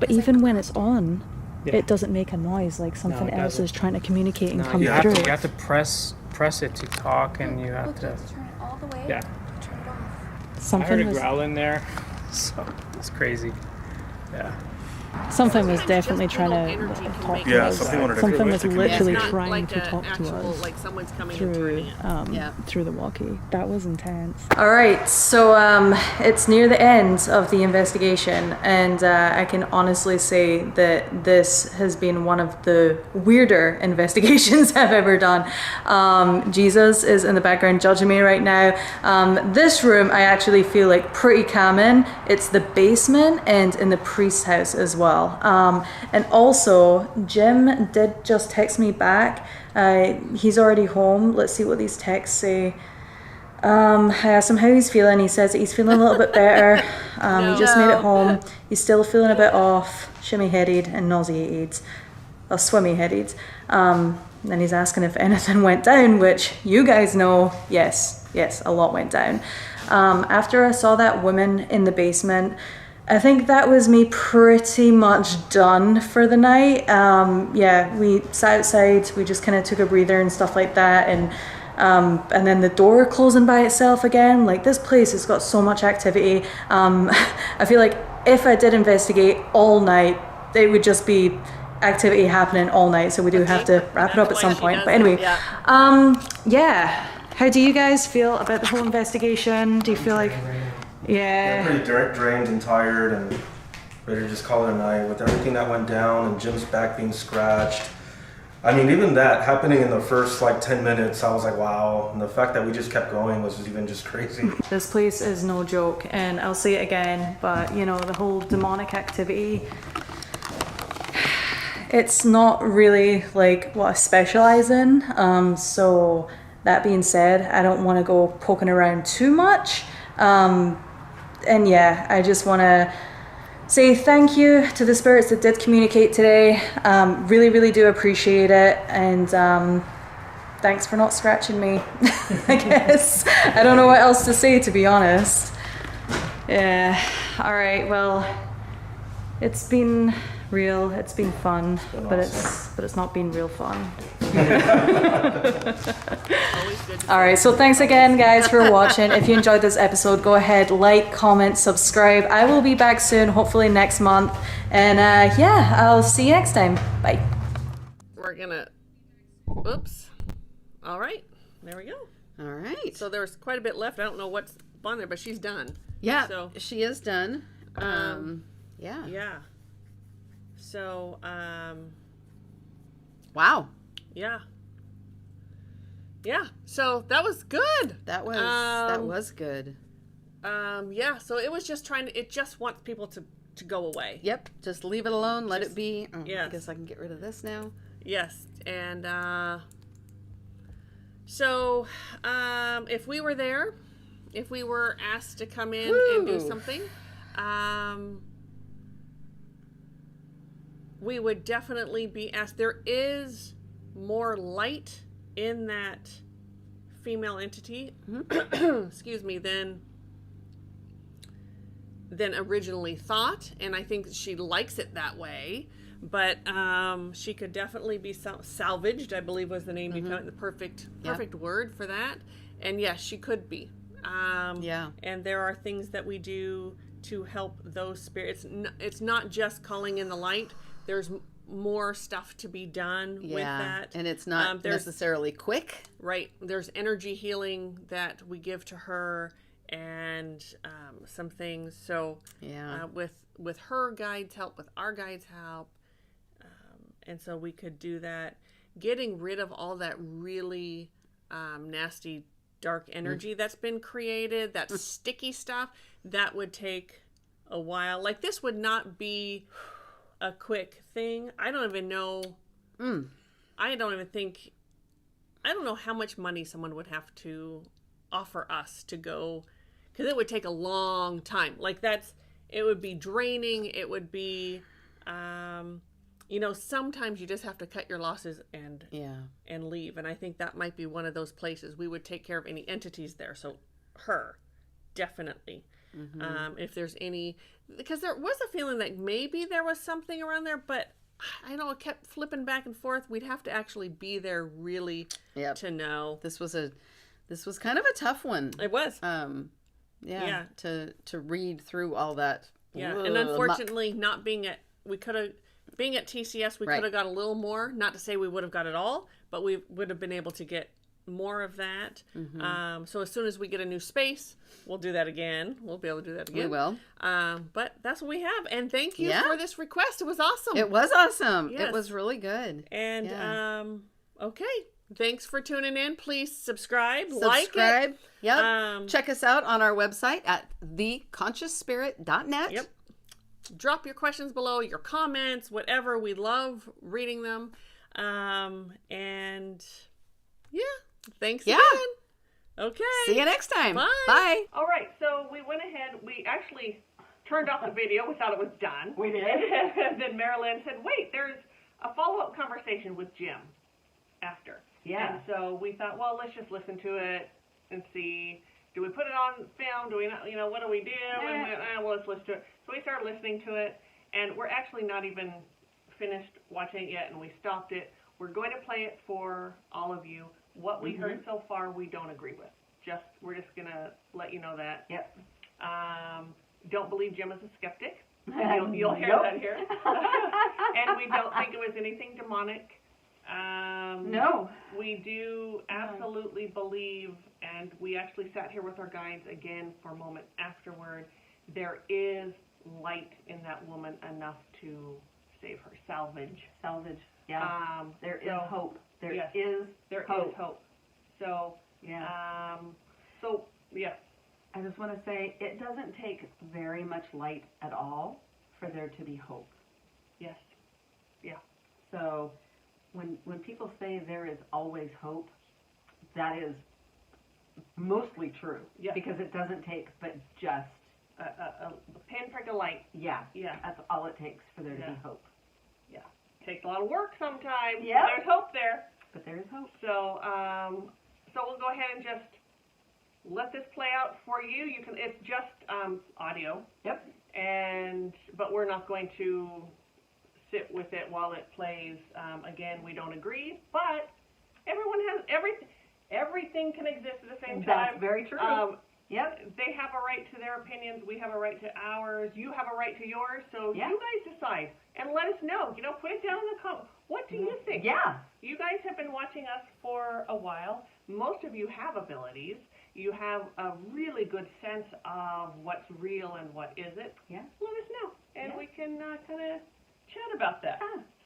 but it's even like- when it's on, Yeah. it doesn't make a noise like something it else doesn't. is trying to communicate and No, come you have through. to press it to talk, and you have Look, to. you have to turn it all the way. Yeah. To turn it off. I heard Something a was growl in there, so it's crazy. Yeah. something was Sometimes definitely just trying little to energy can talk make to Yeah, us. something wanted to Something was to literally It's not trying like to a talk to actual, us. like someone's coming and through turning it. Yeah. through the walkie. That was intense. All right, so it's near the end of the investigation, and I can honestly say that this has been one of the weirder investigations I've ever done. Jesus is in the background judging me right now. This room I actually feel like pretty calming. It's the basement and in the priest's house as well. And also, Jim did just text me back. He's already home. Let's see what these texts say. I asked him how he's feeling. He says that he's feeling a little bit better. He just made it home. He's still feeling a bit off, shimmy-headed and nauseated. Well, swimmy-headed. Then he's asking if anything went down, which you guys know, yes, a lot went down. After I saw that woman in the basement, I think that was me pretty much done for the night. Yeah, we sat outside, we just kind of took a breather and stuff like that, and then the door closing by itself again. Like, this place has got so much activity. I feel like if I did investigate all night, it would just be activity happening all night, so we do have to wrap it up at some point. But anyway, yeah. How do you guys feel about the whole investigation? Do you feel like... Yeah, pretty drained and tired and ready to just call it a night with everything that went down and Jim's back being scratched. I mean, even that happening in the first like 10 minutes, I was like, wow. And the fact that we just kept going was even just crazy. This place is no joke, and I'll say it again, but you know, the whole demonic activity, it's not really like what I specialize in. So that being said, I don't want to go poking around too much. And yeah, I just want to say thank you to the spirits that did communicate today. Really, really do appreciate it. And thanks for not scratching me, I guess. I don't know what else to say, to be honest. Yeah, all right, well, it's been real, it's been fun, but it's not been real fun. All right, so thanks again, guys, for watching. If you enjoyed this episode, go ahead, like, comment, subscribe. I will be back soon, hopefully next month. And yeah, I'll see you next time. Bye. We're gonna, oops. All right, there we go. All right. So there's quite a bit left. I don't know what's on there, but she's done. Yeah, So, she is done. Yeah. yeah. So, Wow. yeah. Yeah, so that was good. That was good. Yeah, so it was just it just wants people to go away. Yep. Just leave it alone. Let it be. Oh, yes. I guess I can get rid of this now. Yes, and so if we were there, if we were asked to come in and do something, we would definitely be asked. There is more light in that female entity, excuse me, than originally thought, and I think she likes it that way. But she could definitely be salvaged, I believe was the name you found, the perfect word for that. And yes, she could be. Yeah. And there are things that we do to help those spirits. It's not just calling in the light. There's more stuff to be done with that. And it's not necessarily quick. Right. There's energy healing that we give to her, and some things. So with her guides' help, with our guides' help, and so we could do that. Getting rid of all that really nasty, dark energy that's been created, that sticky stuff, that would take a while. Like, this would not be a quick thing. I don't even know. I don't know how much money someone would have to offer us to go, because it would take a long time. Like, it would be draining. It would be, sometimes you just have to cut your losses and leave. And I think that might be one of those places we would take care of any entities there. So her, definitely. If there's any, because there was a feeling that maybe there was something around there, but I know it kept flipping back and forth. We'd have to actually be there really to know. This was kind of a tough one. It was. To read through all that. Yeah, and unfortunately, not being at TCS, we could have got a little more. Not to say we would have got it all, but we would have been able to get more of that. So as soon as we get a new space, we'll do that again. We'll be able to do that again. We will. But that's what we have. And thank you for this request. It was awesome. It was awesome. Yes. It was really good. And okay. Thanks for tuning in. Please subscribe. Like it. Yep. Check us out on our website at theconsciousspirit.net. Yep. Drop your questions below, your comments, whatever. We love reading them. And thanks again. Okay. See you next time. Bye. Bye. All right. So we went ahead. We actually turned off the video. We thought it was done. We did. And then Mari-Lyn said, wait, there's a follow-up conversation with Jim after. Yeah. And so we thought, well, let's just listen to it and see. Do we put it on film? Do we not, what do we do? And well, let's listen to it. So we started listening to it, and we're actually not even finished watching it yet, and we stopped it. We're going to play it for all of you. What we heard so far, we don't agree with. We're just going to let you know that. Yep. Don't believe Jim is a skeptic. You'll hear that here. And we don't think it was anything demonic. No. We do absolutely believe, and we actually sat here with our guides again for a moment afterward, there is light in that woman enough to save her. Salvage. Salvage. Yeah. There is hope. There yes, is there hope. is hope. So Yeah. so yes. I just want to say it doesn't take very much light at all for there to be hope. Yes. Yeah. So when people say there is always hope, that is mostly true. Yeah. Because it doesn't take but just A pinprick of light. yeah. Yeah. That's all it takes for there to Yeah. be hope. Yeah. Takes a lot of work sometimes. Yep. But there's hope there. But there is hope. So so we'll go ahead and just let this play out for you. You can it's just audio. Yep. But we're not going to sit with it while it plays. Again, we don't agree, but everyone has everything can exist at the same time. That's very true. Yep. They have a right to their opinions. We have a right to ours. You have a right to yours. So Yeah. you guys decide and let us know. Put it down in the comments. What do you think? Yeah. You guys have been watching us for a while. Most of you have abilities. You have a really good sense of what's real and what isn't. Yeah. Let us know, and Yeah. we can kind of chat about that.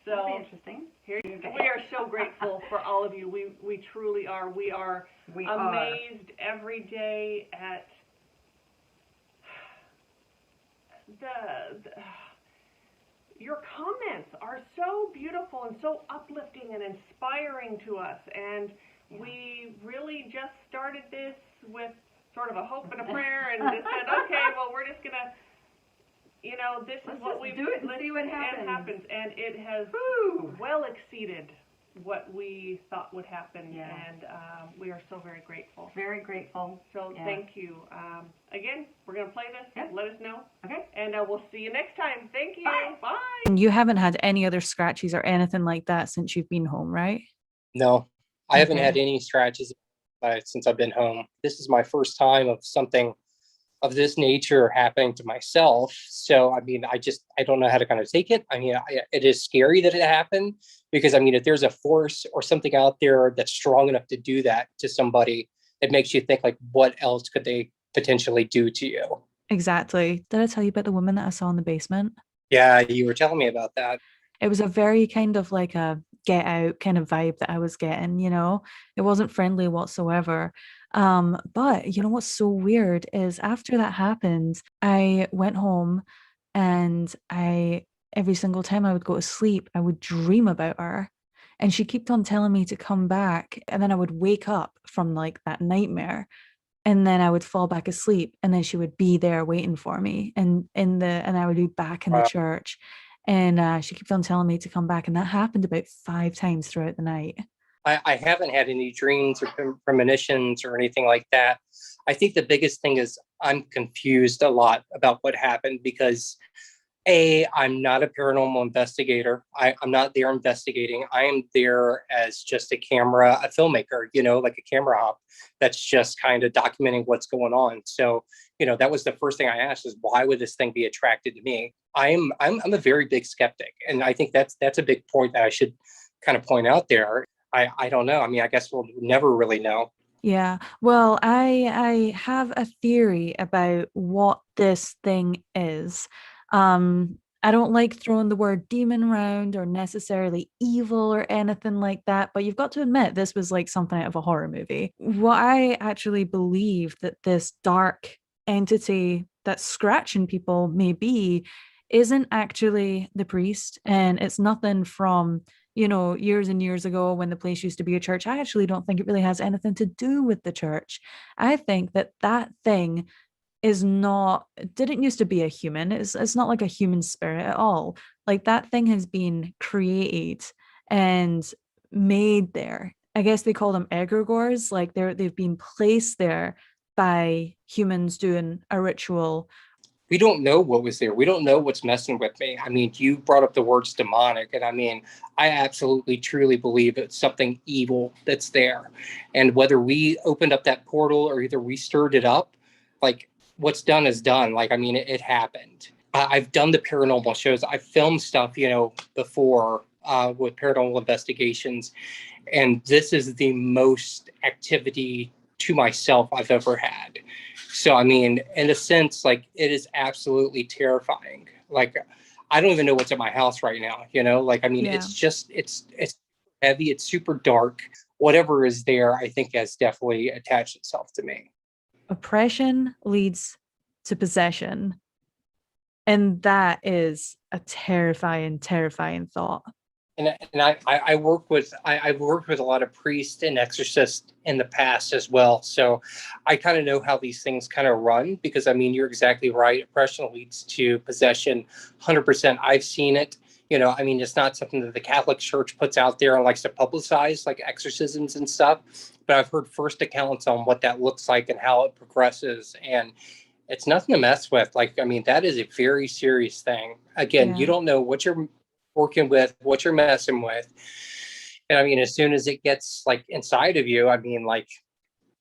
That'll be So interesting. here, we are so grateful for all of you. We truly are. We are amazed every day at your comments are so beautiful and so uplifting and inspiring to us. And we really just started this with sort of a hope and a prayer and just said, okay, well, we're just going to, this is what we do it and see what happens. And it has well exceeded what we thought would happen. Yeah. And we are so very grateful. Very grateful. So Yeah. thank you. Again, we're going to play this. Yep. Let us know. Okay. And we'll see you next time. Thank you. Bye. Bye. And you haven't had any other scratches or anything like that since you've been home, right? No, I haven't Okay. had any scratches since I've been home. This is my first time of something of this nature happening to myself. So, I mean, I don't know how to kind of take it. I mean, it is scary that it happened because, I mean, if there's a force or something out there that's strong enough to do that to somebody, it makes you think, like, what else could they potentially do to you? Exactly. Did I tell you about the woman that I saw in the basement? Yeah, you were telling me about that. It was a very kind of like a get out kind of vibe that I was getting, It wasn't friendly whatsoever. But what's so weird is after that happened, I went home and every single time I would go to sleep, I would dream about her. And she kept on telling me to come back. And then I would wake up from like that nightmare. And then I would fall back asleep, and then she would be there waiting for me, and I would be back in the church, and she kept on telling me to come back, and that happened about 5 times throughout the night. I haven't had any dreams or premonitions or anything like that. I think the biggest thing is I'm confused a lot about what happened because I'm not a paranormal investigator. I'm not there investigating. I am there as just a filmmaker, like a camera op that's just kind of documenting what's going on. So, that was the first thing I asked is why would this thing be attracted to me? I'm a very big skeptic. And I think that's a big point that I should kind of point out there. I don't know. I mean, I guess we'll never really know. Yeah. Well, I have a theory about what this thing is. I don't like throwing the word demon around or necessarily evil or anything like that, but you've got to admit this was like something out of a horror movie. What I actually believe that this dark entity that's scratching people may be isn't actually the priest, and it's nothing from years and years ago when the place used to be a church. I actually don't think it really has anything to do with the church. I think that thing didn't used to be a human. It's not like a human spirit at all. Like that thing has been created and made there. I guess they call them egregores. Like they've been placed there by humans doing a ritual. We don't know what was there. We don't know what's messing with me. I mean, you brought up the words demonic, and I mean, I absolutely, truly believe it's something evil that's there. And whether we opened up that portal or either we stirred it up, like what's done is done. Like, I mean, it happened. I've done the paranormal shows. I've filmed stuff, before with paranormal investigations. And this is the most activity to myself I've ever had. So, I mean, in a sense, like it is absolutely terrifying. Like I don't even know what's at my house right now. You know, like, I mean, Yeah. it's just, it's heavy. It's super dark. Whatever is there, I think has definitely attached itself to me. Oppression leads to possession. And that is a terrifying, terrifying thought. And I've worked with a lot of priests and exorcists in the past as well. So I kind of know how these things kind of run, because I mean, you're exactly right. Oppression leads to possession, 100%. I've seen it. You know, I mean, it's not something that the Catholic Church puts out there and likes to publicize, like exorcisms and stuff. But I've heard first accounts on what that looks like and how it progresses. And it's nothing to mess with. Like, I mean, that is a very serious thing. Again, you don't know what you're working with, what you're messing with. And I mean, as soon as it gets like inside of you, I mean, like,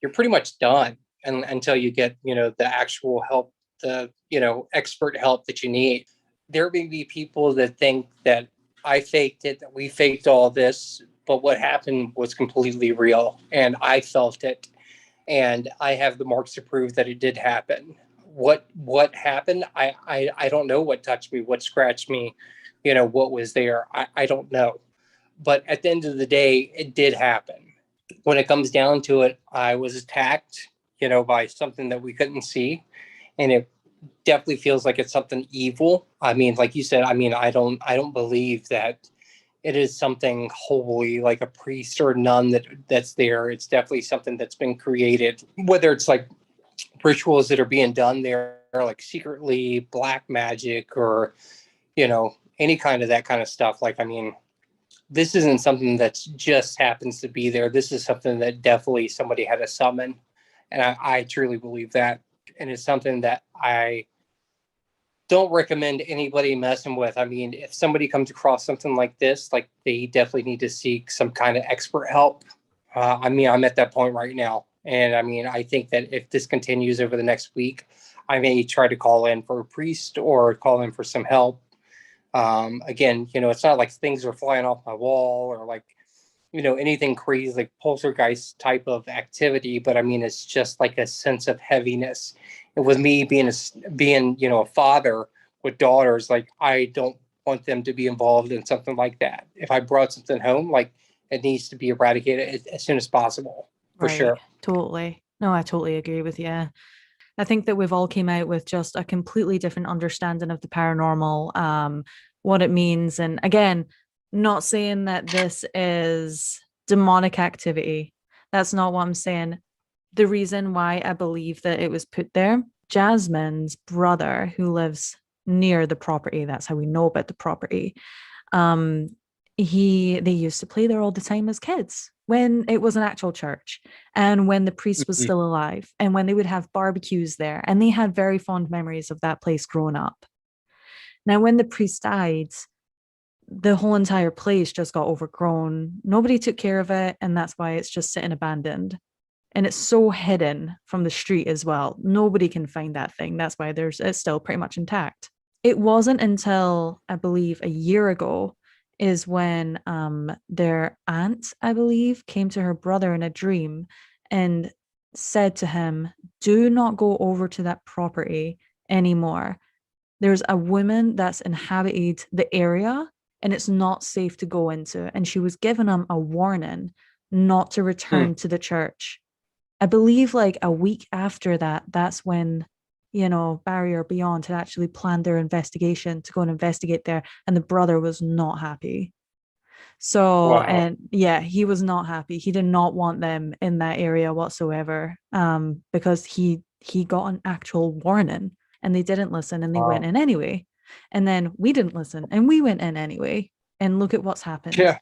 you're pretty much done, and until you get, you know, the actual help, the, you know, expert help that you need. There may be people that think that I faked it, that we faked all this, but what happened was completely real, and I felt it, and I have the marks to prove that it did happen. What happened? I don't know what touched me, what scratched me, you know, what was there. I don't know. But at the end of the day, it did happen. When it comes down to it, I was attacked, you know, by something that we couldn't see. And it definitely feels like it's something evil. I mean, like you said, I mean, I don't believe that it is something holy, like a priest or a nun that's there. It's definitely something that's been created, whether it's like rituals that are being done there, like secretly, black magic, or, you know, any kind of that kind of stuff. Like, I mean, this isn't something that just happens to be there. This is something that definitely somebody had to summon. And I truly believe that. And it's something that I don't recommend anybody messing with. I mean, if somebody comes across something like this, like, they definitely need to seek some kind of expert help. I mean, I'm at that point right now. And I mean, I think that if this continues over the next week, I may try to call in for a priest or call in for some help. Again, you know, it's not like things are flying off my wall or like, you know, anything crazy like poltergeist type of activity, but I mean, it's just like a sense of heaviness. And with me being you know, a father with daughters, like, I don't want them to be involved in something like that. If I brought something home, like, it needs to be eradicated as soon as possible, for sure. Totally. No, I totally agree with you. I think that we've all came out with just a completely different understanding of the paranormal, what it means. And again, not saying that this is demonic activity. That's not what I'm saying. The reason why I believe that it was put there, Jasmine's brother, who lives near the property, that's how we know about the property. They used to play there all the time as kids when it was an actual church, and when the priest was still alive, and when they would have barbecues there, and they had very fond memories of that place growing up. Now, when the priest died, the whole entire place just got overgrown. Nobody took care of it, and that's why it's just sitting abandoned. And it's so hidden from the street as well. Nobody can find that thing. That's why it's still pretty much intact. It wasn't until, I believe, a year ago is when their aunt, I believe, came to her brother in a dream and said to him, do not go over to that property anymore. There's a woman that's inhabited the area and it's not safe to go into. And she was giving him a warning not to return to the church. I believe like a week after that, that's when, you know, Barrier Beyond had actually planned their investigation to go and investigate there, and the brother was not happy. So, Wow. and yeah, he was not happy. He did not want them in that area whatsoever, because he got an actual warning, and they didn't listen, and they went in anyway. And then we didn't listen, and we went in anyway. And look at what's happened. Yeah.